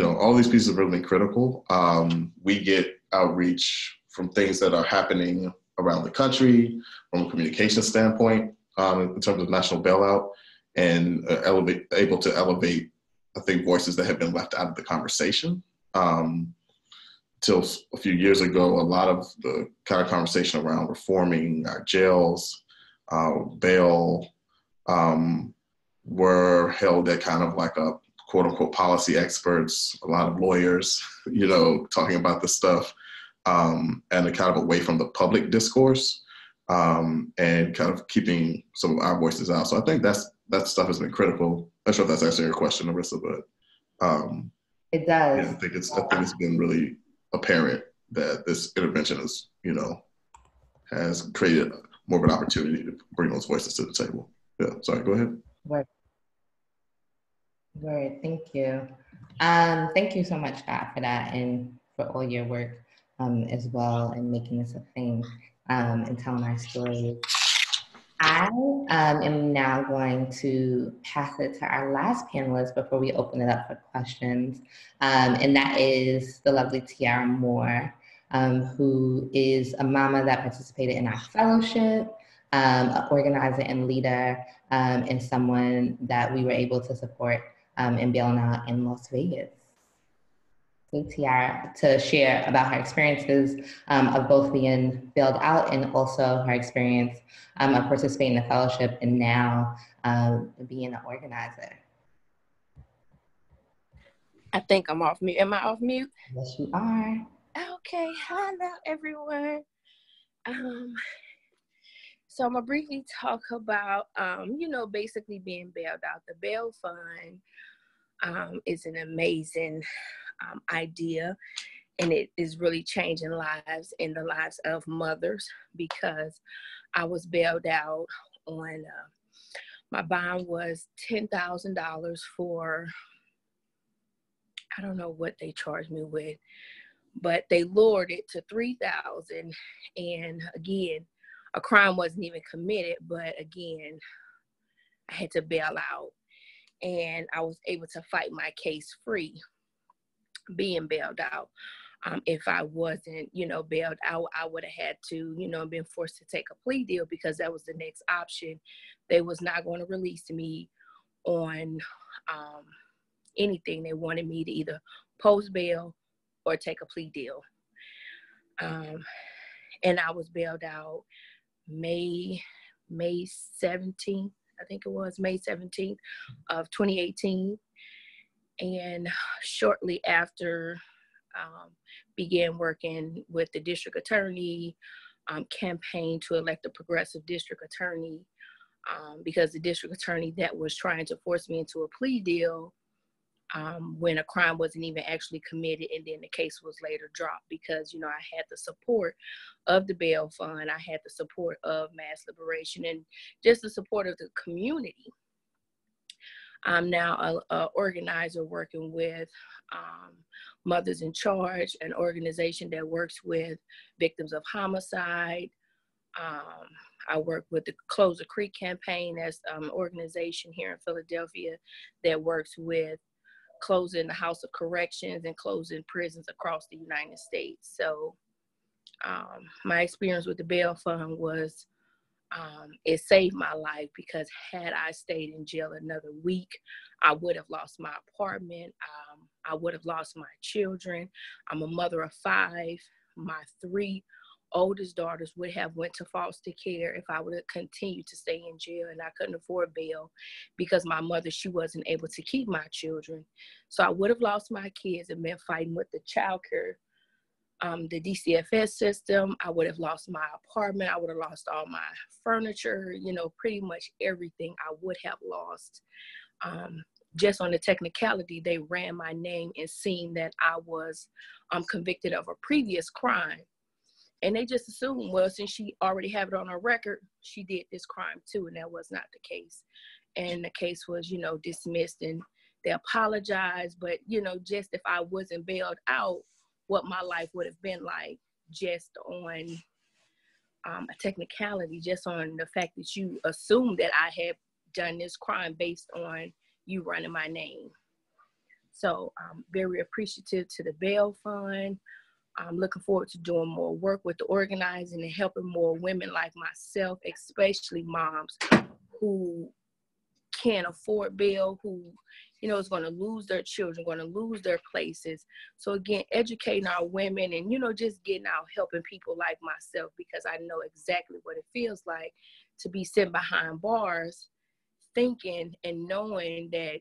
S3: all these pieces have really been critical. We get outreach from things that are happening around the country from a communication standpoint, in terms of national bailout, and able to elevate, I think, voices that have been left out of the conversation. Till a few years ago, a lot of the kind of conversation around reforming our jails, bail, were held at kind of like a quote unquote policy experts, a lot of lawyers, talking about this stuff, and kind of away from the public discourse, and kind of keeping some of our voices out. So I think that stuff has been critical. I'm not sure if that's answering your question, Arissa, but
S2: it does.
S3: Yeah, I think it's been really apparent that this intervention is, has created more of an opportunity to bring those voices to the table. Yeah, sorry, go ahead.
S2: Word, thank you. Thank you so much, Scott, for that, and for all your work as well, and making this a thing, and telling our story. I am now going to pass it to our last panelist before we open it up for questions, and that is the lovely Tiara Moore, who is a mama that participated in our fellowship, an organizer and leader, and someone that we were able to support in bailing out in Las Vegas. Tiara to share about her experiences of both being bailed out and also her experience of participating in the fellowship and now being an organizer.
S4: I think I'm off mute. Am I off mute?
S2: Yes, you are.
S4: Okay. Hello, everyone. So I'm gonna briefly talk about, basically being bailed out. The bail fund is an amazing idea, and it is really changing lives in the lives of mothers, because I was bailed out on, my bond was $10,000 for, I don't know what they charged me with, but they lowered it to $3,000. And again, a crime wasn't even committed, but again, I had to bail out, and I was able to fight my case free being bailed out. If I wasn't, bailed out, I would have had to, been forced to take a plea deal, because that was the next option. They was not going to release me on anything. They wanted me to either post bail or take a plea deal. And I was bailed out May 17th, I think it was May 17th of 2018. And shortly after, began working with the district attorney, campaign to elect a progressive district attorney, because the district attorney that was trying to force me into a plea deal, when a crime wasn't even actually committed, and then the case was later dropped, because, I had the support of the bail fund, I had the support of Mass Liberation, and just the support of the community. I'm now a organizer working with Mothers in Charge, an organization that works with victims of homicide. I work with the Close the Creek campaign. That's an organization here in Philadelphia that works with closing the House of Corrections and closing prisons across the United States. So my experience with the bail fund was, it saved my life, because had I stayed in jail another week, I would have lost my apartment. I would have lost my children. I'm a mother of 5. My 3 oldest daughters would have went to foster care if I would have continued to stay in jail, and I couldn't afford bail because my mother, she wasn't able to keep my children. So I would have lost my kids and been fighting with the child care, the DCFS system. I would have lost my apartment. I would have lost all my furniture, pretty much everything I would have lost. Just on the technicality, they ran my name and seen that I was convicted of a previous crime. And they just assumed, well, since she already have it on her record, she did this crime too. And that was not the case. And the case was, dismissed, and they apologized. But, just if I wasn't bailed out, what my life would have been like, just on a technicality, just on the fact that you assume that I had done this crime based on you running my name. So I'm very appreciative to the bail fund. I'm looking forward to doing more work with the organizing and helping more women like myself, especially moms who can't afford bail, who, is going to lose their children, going to lose their places. So again, educating our women and, just getting out, helping people like myself, because I know exactly what it feels like to be sitting behind bars, thinking and knowing that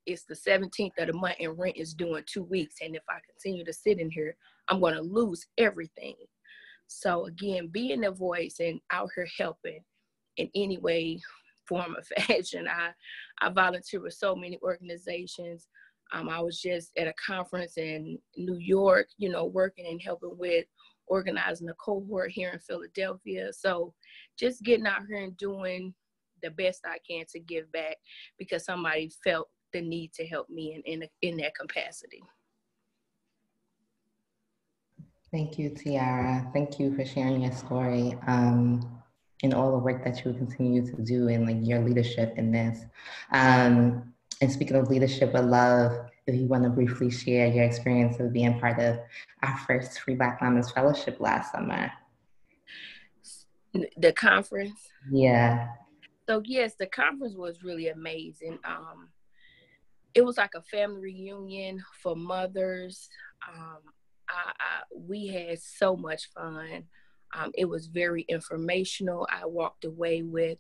S4: it's the 17th of the month and rent is due in 2 weeks. And if I continue to sit in here, I'm going to lose everything. So again, being a voice and out here helping in any way, form, or fashion. I volunteer with so many organizations. I was just at a conference in New York, working and helping with organizing a cohort here in Philadelphia. So just getting out here and doing the best I can to give back, because somebody felt the need to help me in that capacity.
S2: Thank you, Tiara. Thank you for sharing your story and all the work that you continue to do, and your leadership in this. And speaking of leadership, I'd love if you want to briefly share your experience of being part of our first Free Black Mamas Fellowship last summer.
S4: The conference?
S2: Yeah.
S4: So yes, the conference was really amazing. It was like a family reunion for mothers. We had so much fun. It was very informational. I walked away with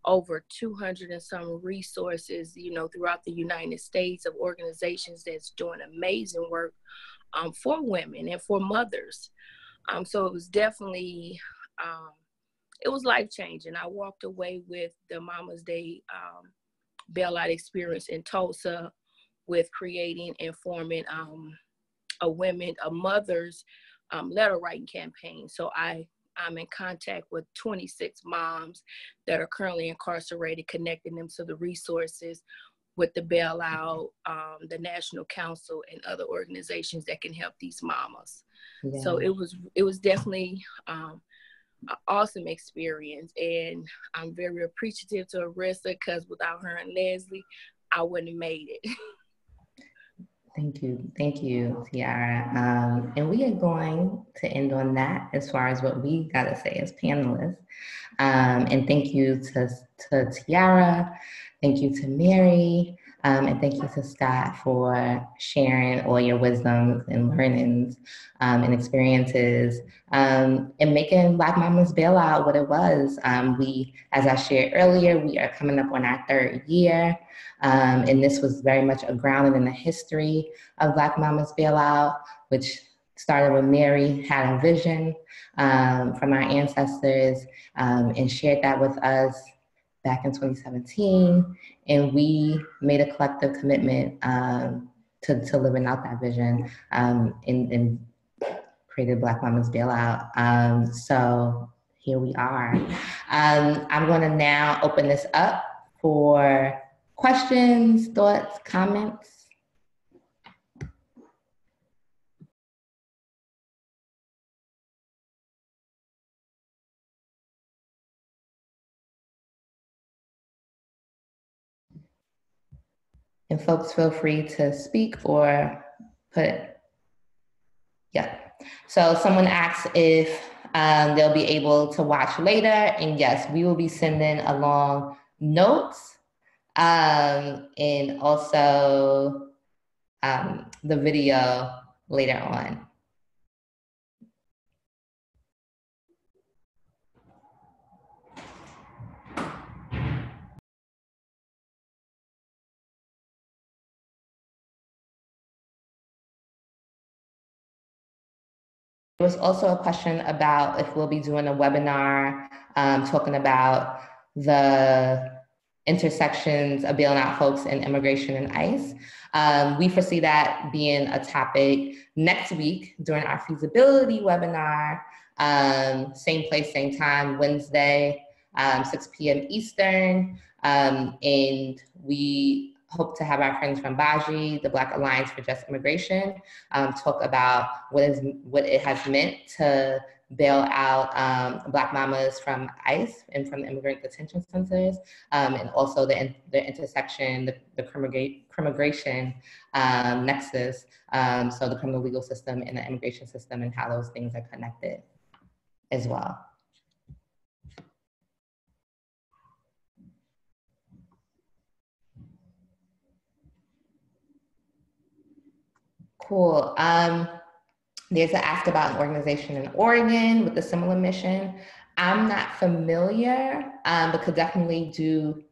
S4: over 200 and some resources, throughout the United States, of organizations that's doing amazing work for women and for mothers. So it was definitely, it was life-changing. I walked away with the Mama's Day bailout experience in Tulsa, with creating and forming a mother's letter writing campaign. So I'm in contact with 26 moms that are currently incarcerated, connecting them to the resources with the bailout, the National Council, and other organizations that can help these mamas. Yeah. So it was definitely an awesome experience, and I'm very appreciative to Arissa, because without her and Leslie, I wouldn't have made it.
S2: Thank you, Tiara. And we are going to end on that as far as what we got to say as panelists. And thank you to Tiara, thank you to Mary, and thank you to Scott for sharing all your wisdoms and learnings and experiences and making Black Mama's Bailout what it was. We, as I shared earlier, we are coming up on our 3rd year. And this was very much grounded in the history of Black Mama's Bailout, which started when Mary had a vision from our ancestors and shared that with us back in 2017. And we made a collective commitment to living out that vision and created Black Mama's Bailout. So here we are. I'm going to now open this up for questions, thoughts, comments. And folks, feel free to speak or put, yeah. So someone asked if they'll be able to watch later. And yes, we will be sending along notes and also the video later on. There was also a question about if we'll be doing a webinar talking about the intersections of bailing out folks in immigration and ICE. We foresee that being a topic next week during our feasibility webinar, same place, same time, Wednesday, 6 p.m. Eastern. And we hope to have our friends from BAJI, the Black Alliance for Just Immigration, talk about what it has meant to bail out Black mamas from ICE and from the immigrant detention centers, and also the intersection, the crimmigration nexus, so the criminal legal system and the immigration system and how those things are connected as well. Cool. There's an ask about an organization in Oregon with a similar mission. I'm not familiar, but could definitely do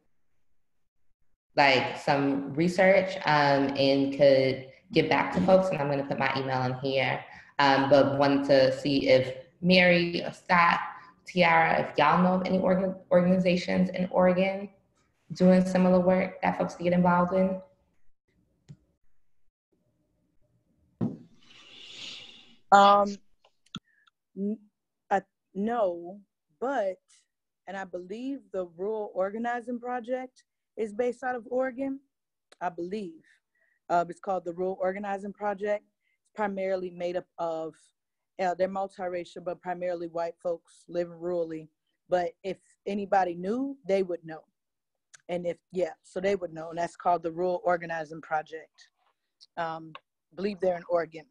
S2: like some research and could get back to folks. And I'm going to put my email in here. But wanted to see if Mary or Scott, Tiara, if y'all know of any organizations in Oregon doing similar work that folks can get involved in.
S1: No, but, and I believe the Rural Organizing Project is based out of Oregon, I believe. It's called the Rural Organizing Project. It's primarily made up of, they're multiracial, but primarily white folks living rurally. But if anybody knew, they would know. And if, yeah, so they would know. And that's called the Rural Organizing Project. I believe they're in Oregon.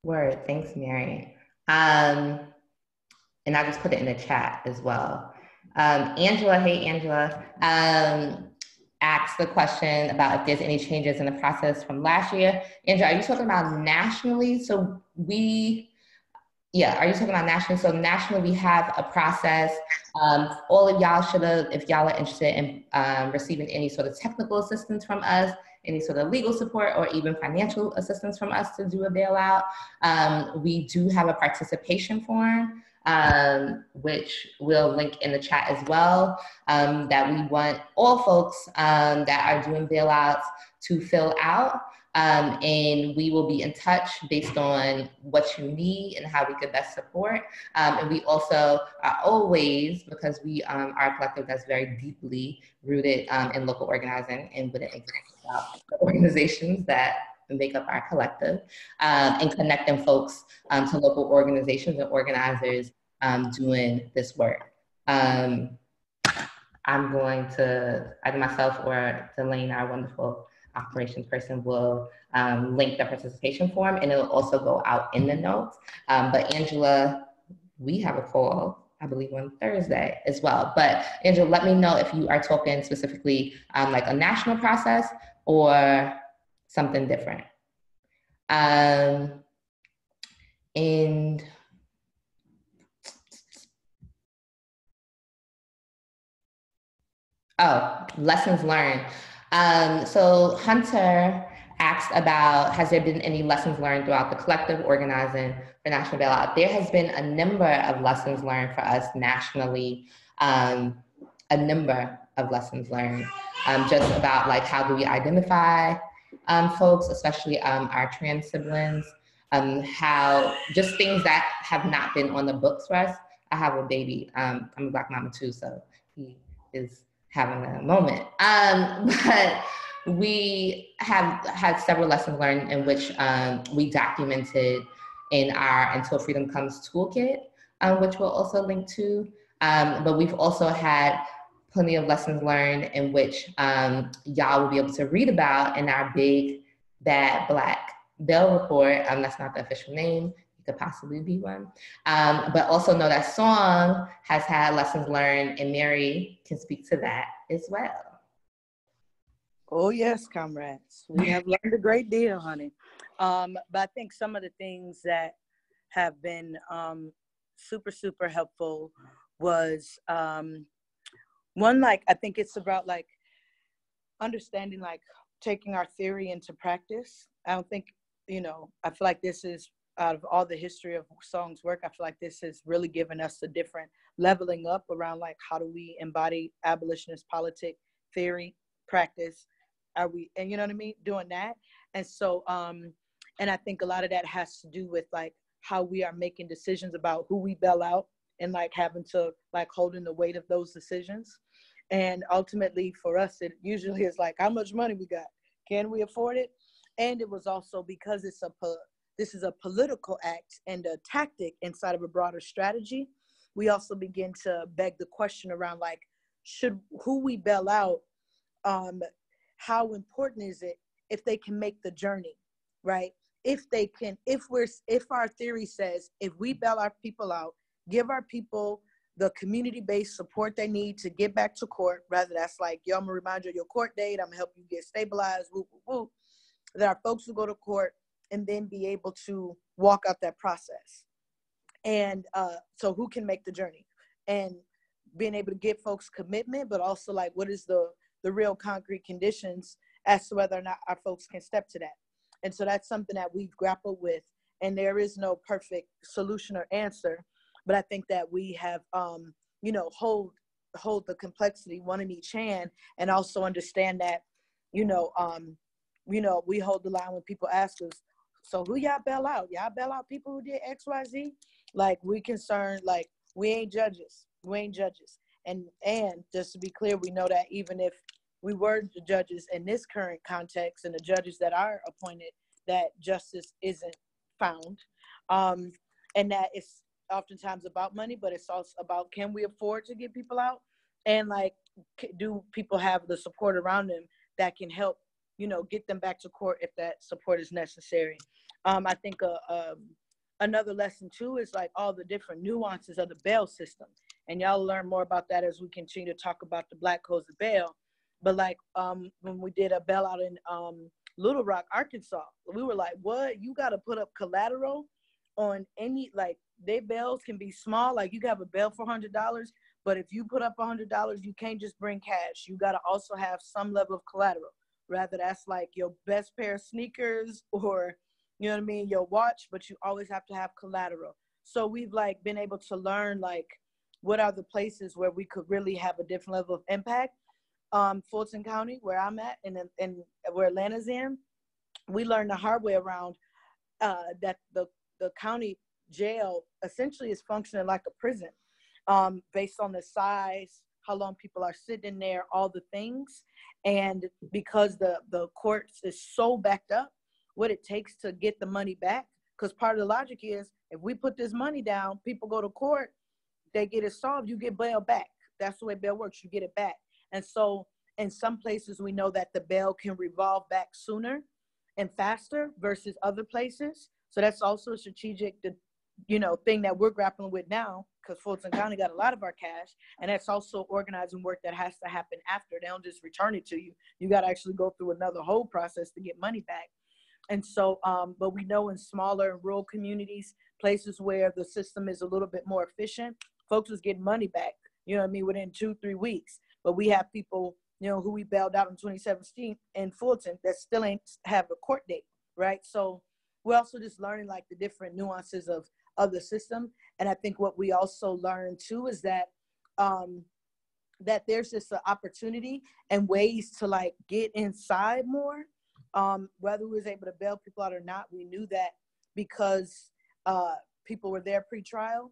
S2: Word, thanks, Mary. And I just put it in the chat as well. Angela, hey Angela, asked the question about if there's any changes in the process from last year. Angela, are you talking about nationally? So are you talking about nationally? So nationally, we have a process. All of y'all should have, if y'all are interested in receiving any sort of technical assistance from us, any sort of legal support or even financial assistance from us to do a bailout. We do have a participation form which we'll link in the chat as well, that we want all folks that are doing bailouts to fill out. And we will be in touch based on what you need and how we could best support. And we also are always, because we are a collective that's very deeply rooted in local organizing and wouldn't exist without the organizations that make up our collective, and connecting folks to local organizations and organizers doing this work. I'm going to, either myself or Delane, our wonderful operations person, will link the participation form, and it'll also go out in the notes. But Angela, we have a call, I believe, on Thursday as well. But Angela, let me know if you are talking specifically like a national process or something different. And oh, lessons learned. So Hunter asked about, has there been any lessons learned throughout the collective organizing for national bailout? There has been a number of lessons learned for us nationally, a number of lessons learned, just about like how do we identify folks, especially our trans siblings, how just things that have not been on the books for us. I have a baby, I'm a Black mama too, so he is having a moment. But we have had several lessons learned in which we documented in our Until Freedom Comes toolkit, which we'll also link to. But we've also had plenty of lessons learned in which y'all will be able to read about in our Big Bad Black Bail Report. That's not the official name. It could possibly be one. But also know that song has had lessons learned, and Mary can speak to that as well.
S1: Oh, yes, comrades. We have learned a great deal, honey. But I think some of the things that have been super, super helpful was one, like, I think it's about like understanding, like taking our theory into practice. I don't think, you know, I feel like this is, out of all the history of Song's work, I feel like this has really given us a different leveling up around like how do we embody abolitionist politic theory, practice, are we, and you know what I mean, doing that. And so, and I think a lot of that has to do with like how we are making decisions about who we bail out and like having to like holding the weight of those decisions. And ultimately for us, it usually is like, how much money we got? Can we afford it? And it was also because it's this is a political act and a tactic inside of a broader strategy. We also begin to beg the question around like, who we bail out, how important is it if they can make the journey, right? If our theory says, if we bail our people out, give our people the community-based support they need to get back to court, rather that's like, yo, I'm gonna remind you of your court date, I'm gonna help you get stabilized, woo, woo, woo, that our folks will go to court and then be able to walk out that process. And so who can make the journey? And being able to get folks commitment, but also like, what is the real concrete conditions as to whether or not our folks can step to that. And so that's something that we've grappled with, and there is no perfect solution or answer, but I think that we have, you know, hold the complexity one in each hand, and also understand that, we hold the line when people ask us, so who y'all bail out? Y'all bail out people who did X, Y, Z? Like, we concerned, like, we ain't judges. And just to be clear, we know that even if we were the judges in this current context and the judges that are appointed, that justice isn't found. And that it's oftentimes about money, but it's also about, can we afford to get people out? And like, do people have the support around them that can help, get them back to court if that support is necessary? I think another lesson too is like all the different nuances of the bail system. And y'all learn more about that as we continue to talk about the Black codes of bail. But like when we did a bailout in Little Rock, Arkansas, we were like, what? You got to put up collateral on any, like, their bails can be small. Like, you can have a bail for $100, but if you put up $100, you can't just bring cash. You got to also have some level of collateral. Rather, that's like your best pair of sneakers or, your watch, but you always have to have collateral. So we've like been able to learn like what are the places where we could really have a different level of impact. Fulton County, where I'm at, and where Atlanta's in, we learned the hard way around that the county jail essentially is functioning like a prison, based on the size, how long people are sitting there, all the things. And because the courts is so backed up, what it takes to get the money back, because part of the logic is if we put this money down, people go to court, they get it solved, you get bail back. That's the way bail works, you get it back. And so in some places we know that the bail can revolve back sooner and faster versus other places. So that's also a strategic, thing that we're grappling with now, because Fulton County got a lot of our cash, and that's also organizing work that has to happen after. They don't just return it to you. You got to actually go through another whole process to get money back. And so, but we know in smaller rural communities, places where the system is a little bit more efficient, folks is getting money back, within 2-3 weeks. But we have people, who we bailed out in 2017 in Fulton that still ain't have a court date, right? So we're also just learning like the different nuances of the system. And I think what we also learned too is that that there's just an opportunity and ways to like get inside more. Whether we was able to bail people out or not, we knew that because people were there pre-trial,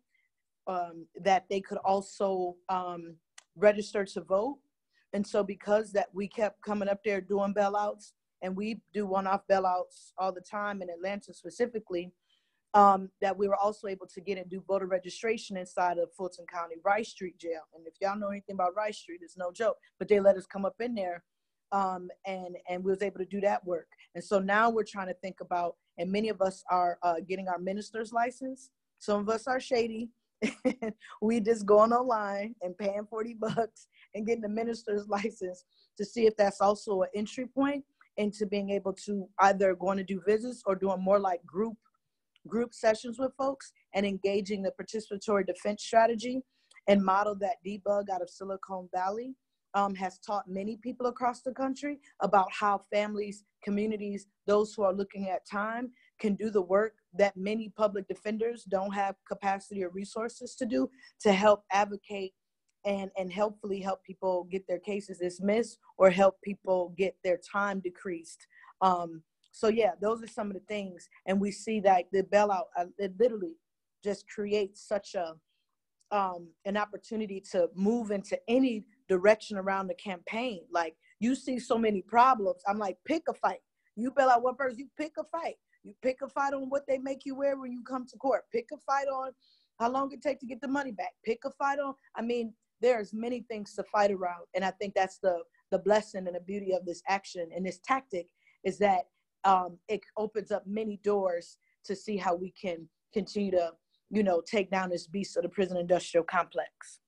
S1: that they could also register to vote. And so because that we kept coming up there doing bailouts, and we do one-off bailouts all the time in Atlanta specifically, that we were also able to get and do voter registration inside of Fulton County Rice Street Jail. And if y'all know anything about Rice Street, it's no joke, but they let us come up in there, and we was able to do that work. And so now we're trying to think about, and many of us are getting our minister's license. Some of us are shady. We just going online and paying $40 and getting the minister's license to see if that's also an entry point into being able to either going to do visits or doing more like group sessions with folks and engaging the participatory defense strategy and model that debug out of Silicon Valley has taught many people across the country about how families, communities, those who are looking at time can do the work that many public defenders don't have capacity or resources to do, to help advocate and helpfully help people get their cases dismissed or help people get their time decreased. So yeah, those are some of the things. And we see that the bailout, it literally just creates such an opportunity to move into any direction around the campaign. Like you see so many problems. I'm like, pick a fight. You bail out one person, you pick a fight. You pick a fight on what they make you wear when you come to court. Pick a fight on how long it takes to get the money back. Pick a fight on, there's many things to fight around. And I think that's the blessing and the beauty of this action and this tactic is that it opens up many doors to see how we can continue to, take down this beast of the prison industrial complex.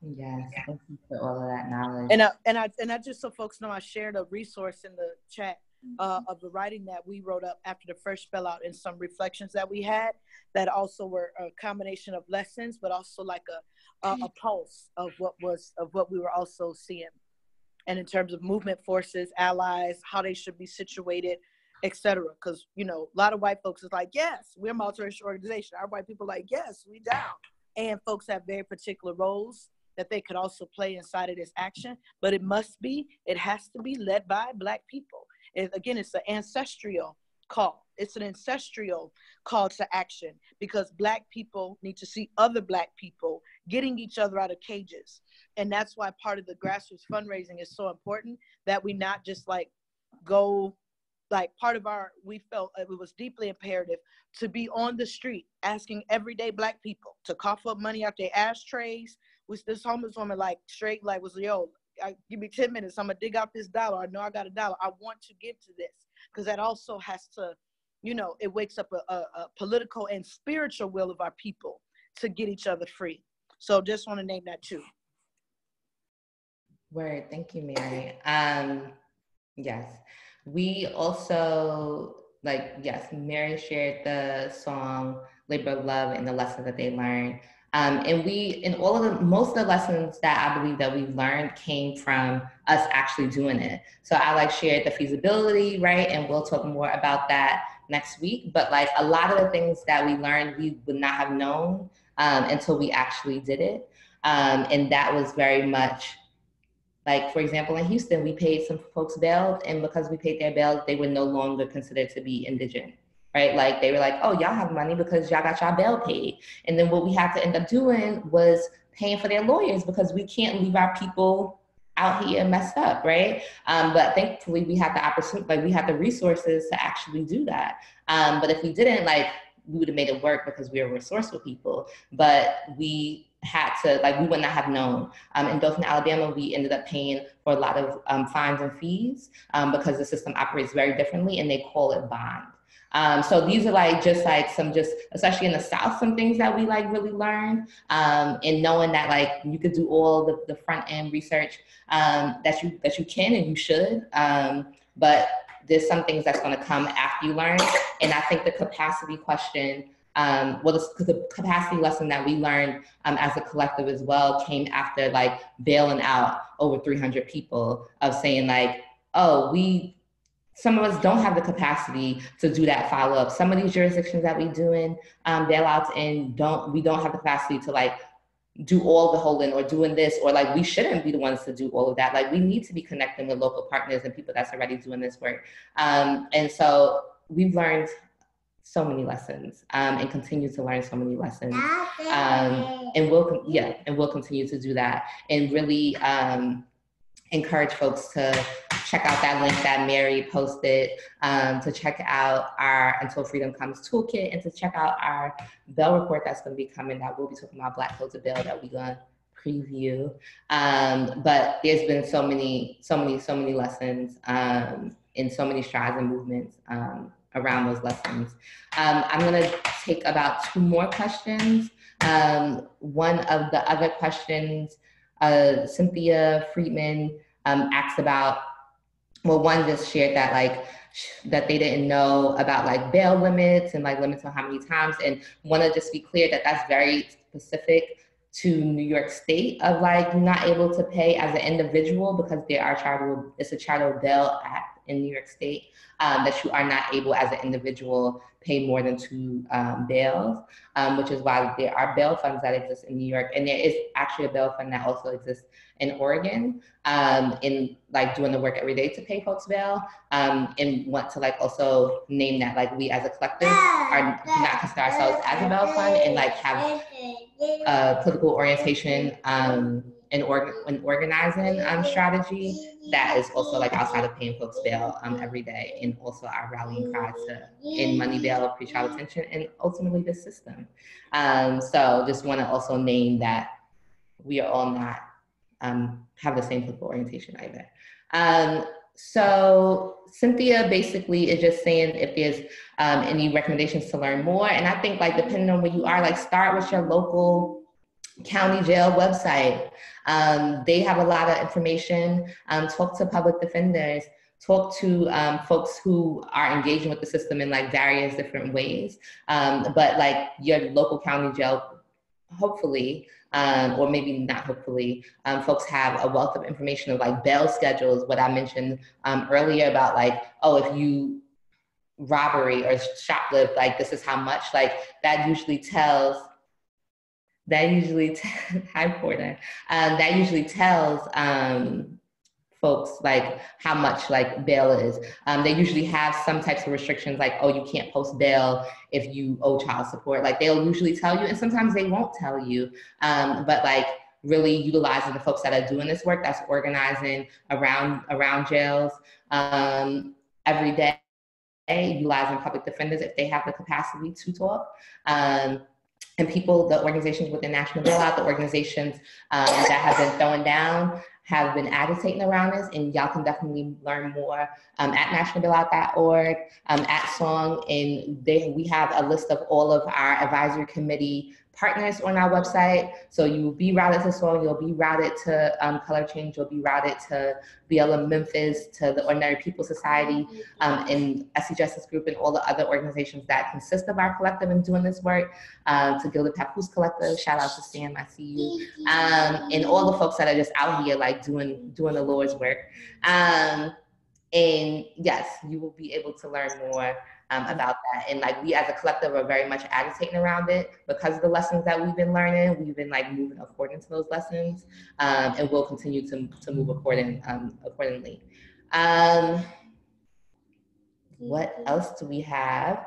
S2: Yes, thank you for all of that knowledge.
S1: And I just, so folks know, I shared a resource in the chat of the writing that we wrote up after the first bailout and some reflections that we had that also were a combination of lessons, but also like a pulse of what we were also seeing. And in terms of movement forces, allies, how they should be situated, etc. Because, a lot of white folks is like, yes, we're a multiracial organization. Our white people are like, yes, we down. And folks have very particular roles that they could also play inside of this action. But it has to be led by Black people. Again, it's an ancestral call. It's an ancestral call to action because Black people need to see other Black people getting each other out of cages. And that's why part of the grassroots fundraising is so important, that we not just go, we felt it was deeply imperative to be on the street asking everyday Black people to cough up money out their ashtrays. With this homeless woman was, give me 10 minutes. I'm gonna dig out this dollar. I know I got $1. I want to give to this. Because that also has to, it wakes up a political and spiritual will of our people to get each other free. So just want to name that too.
S2: Word, thank you, Mary. Yes, we also, Mary shared the song Labor of Love and the lessons that they learned. And most of the lessons that I believe that we've learned came from us actually doing it. So I shared the feasibility, right? And we'll talk more about that next week, but like a lot of the things that we learned, we would not have known until we actually did it. And that was very much like, for example, in Houston, we paid some folks bail, and because we paid their bail, they were no longer considered to be indigent, right? Like they were like, oh, y'all have money because y'all got y'all bail paid. And then what we had to end up doing was paying for their lawyers because we can't leave our people out here messed up, right? But thankfully we had the opportunity, like we had the resources to actually do that. But if we didn't, like we would have made it work because we were resourceful people, but we had to, like we would not have known. In Dothan, Alabama, we ended up paying for a lot of fines and fees because the system operates very differently and they call it bond. So these are like just like some, just especially in the South, some things that we like really learned, and knowing that like you could do all the front end research that you can and you should, but there's some things that's going to come after you learn. And I think the capacity question, the capacity lesson that we learned as a collective as well came after like bailing out over 300 people of saying like, oh, some of us don't have the capacity to do that follow-up. Some of these jurisdictions that we do in bailouts in, we don't have the capacity to like do all the holding or doing this, or like we shouldn't be the ones to do all of that. Like we need to be connecting with local partners and people that's already doing this work. And so we've learned so many lessons and continue to learn so many lessons. And we'll continue to do that and really encourage folks to check out that link that Mary posted, to check out our Until Freedom Comes toolkit, and to check out our bail report that's going to be coming, that we'll be talking about Black Codes of Bail that we're going to preview. But there's been so many lessons and so many strides and movements around those lessons. I'm going to take about 2 more questions. One of the other questions, Cynthia Friedman asked about, well, one just shared that like that they didn't know about like bail limits and like limits on how many times, and want to just be clear that that's very specific to New York State, of like you're not able to pay as an individual because it's a charitable bail act in New York State, that you are not able as an individual pay more than 2 bails, which is why there are bail funds that exist in New York. And there is actually a bail fund that also exists in Oregon, in like doing the work every day to pay folks bail, and want to like also name that like we as a collective do not consider ourselves as a bail fund, and like have political orientation and organizing strategy that is also like outside of paying folks bail every day, and also our rallying cry to end money bail, pretrial detention, and ultimately the system. So just want to also name that we are all not have the same political orientation either. So Cynthia basically is just saying if there's any recommendations to learn more. And I think like depending on where you are, like start with your local county jail website. They have a lot of information. Talk to public defenders. Talk to folks who are engaging with the system in like various different ways. But like your local county jail, hopefully, or maybe not hopefully, folks have a wealth of information of like bail schedules, what I mentioned earlier about like, oh, if you robbery or shoplift, like this is how much, like that usually tells, hi Porter, that usually tells folks like how much like bail is. They usually have some types of restrictions like, oh, you can't post bail if you owe child support. Like they'll usually tell you, and sometimes they won't tell you, but like really utilizing the folks that are doing this work, that's organizing around jails every day, utilizing public defenders if they have the capacity to talk. And people, the organizations within National Bailout, the organizations that have been thrown down, have been agitating around this, and y'all can definitely learn more at nationalbailout.org, at Song, and we have a list of all of our advisory committee partners on our website. So you will be routed to Song, you'll be routed to Color Change, you'll be routed to BLM Memphis, to the Ordinary People Society, and SC Justice Group, and all the other organizations that consist of our collective in doing this work, to Gilded Papoose Collective, shout out to Sam, I see you, and all the folks that are just out here like doing the Lord's work. And yes, you will be able to learn more about that. And like we as a collective are very much agitating around it because of the lessons that we've been learning. We've been like moving according to those lessons, and we'll continue to move accordingly. What else do we have?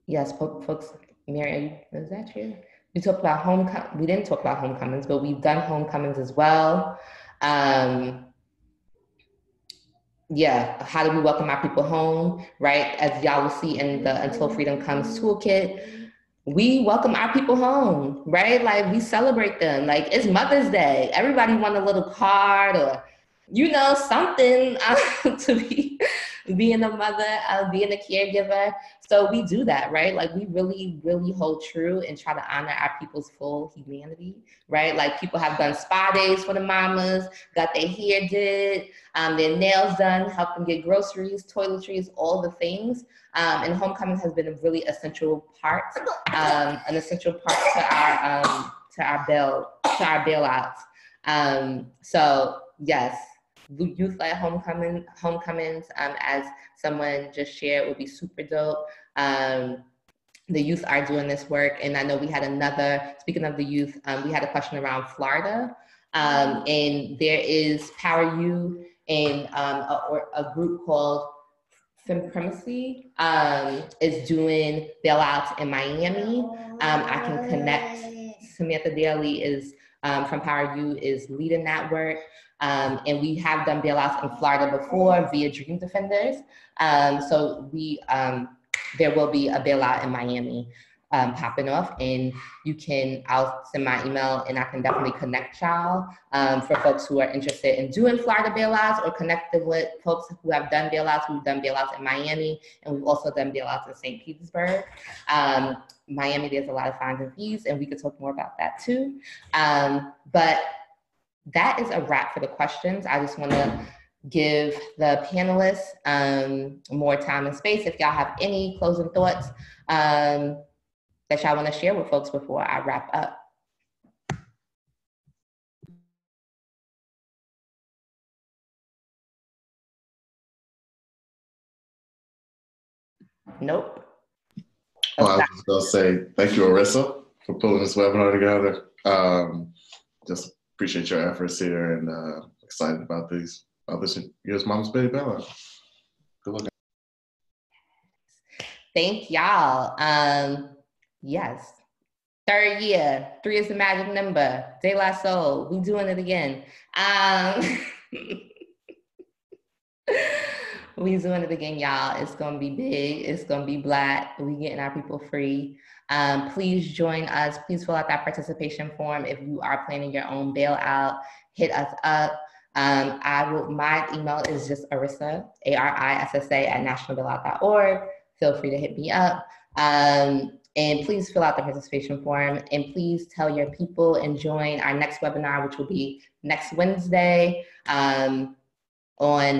S2: Yes, folks, Mary, is that true? We talked about we didn't talk about homecomings, but we've done homecomings as well. Yeah, how do we welcome our people home, right? As y'all will see in the Until Freedom Comes toolkit, we welcome our people home, right? Like we celebrate them. Like it's Mother's Day. Everybody want a little card or, you know, something to be being a mother, being a caregiver. So we do that, right? Like we really, really hold true and try to honor our people's full humanity, right? Like people have done spa days for the mamas, got their hair did, their nails done, helped them get groceries, toiletries, all the things. And homecoming has been a really essential part, an essential part to our bailouts. So yes, youth-led homecomings, as someone just shared, would be super dope. The youth are doing this work, and I know we had speaking of the youth, we had a question around Florida, and there is Power U and a group called Supremacy is doing bailouts in Miami. I can connect. Samantha Daly is from Power U is leading that work. And we have done bailouts in Florida before via Dream Defenders. So there will be a bailout in Miami popping off, and I'll send my email and I can definitely connect y'all for folks who are interested in doing Florida bailouts or connected with folks who have done bailouts. We've done bailouts in Miami, and we've also done bailouts in St. Petersburg. Miami, there's a lot of fines and fees, and we could talk more about that too. But that is a wrap for the questions. I just want to give the panelists more time and space. If y'all have any closing thoughts that y'all want to share with folks before I wrap up. Nope.
S3: Well, I was just going to say thank you, Arissa, for pulling this webinar together. Just appreciate your efforts here, and excited about this year's Mama's Baby Bailout. Good luck.
S2: Thank y'all. Yes. Third year, 3 is the magic number. De La Soul, we doing it again. We doing it again, y'all. It's gonna be big. It's gonna be Black. We getting our people free. Please join us. Please fill out that participation form. If you are planning your own bailout, hit us up. My email is just Arissa, ARISSA @nationalbailout.org. Feel free to hit me up. And please fill out the participation form, and please tell your people and join our next webinar, which will be next Wednesday on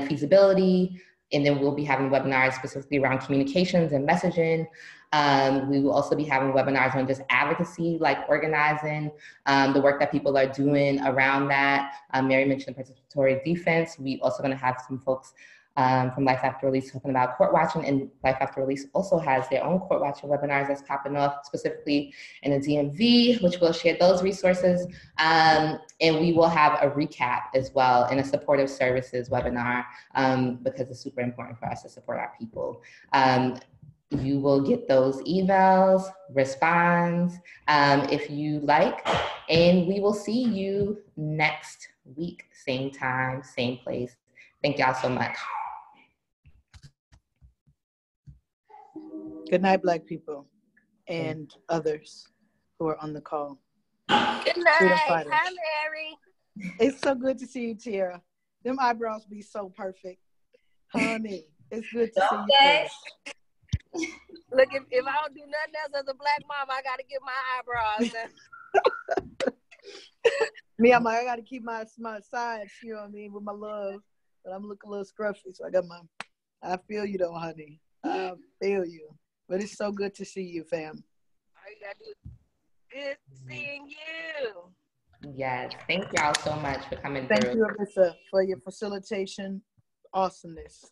S2: feasibility. And then we'll be having webinars specifically around communications and messaging. We will also be having webinars on just advocacy, like organizing, the work that people are doing around that. Mary mentioned participatory defense. We also gonna have some folks from Life After Release talking about court watching, and Life After Release also has their own court watching webinars that's popping off specifically in the DMV, which will share those resources. And we will have a recap as well in a supportive services webinar because it's super important for us to support our people. You will get those emails, responds if you like, and we will see you next week, same time, same place. Thank y'all so much.
S1: Good night, Black people and others who are on the call.
S4: Good night. Hi, Mary.
S1: It's so good to see you, Tiara. Them eyebrows be so perfect. Honey, it's good to see you. First.
S4: Look, if I don't do nothing else as a Black mom, I got to get my eyebrows done.
S1: Me, I'm like, I got to keep my sides, you know what I mean, with my love. But I'm looking a little scruffy, so I feel you though, honey. I feel you. But it's so good to see you, fam.
S4: All you got to do is good seeing you.
S2: Yes, thank y'all so much for coming through.
S1: Thank you, Alyssa, for your facilitation awesomeness.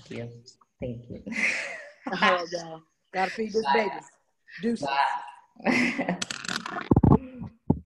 S2: Thank you. Thank you.
S1: All right, y'all. Gotta feed this baby. Deuces.
S2: Bye.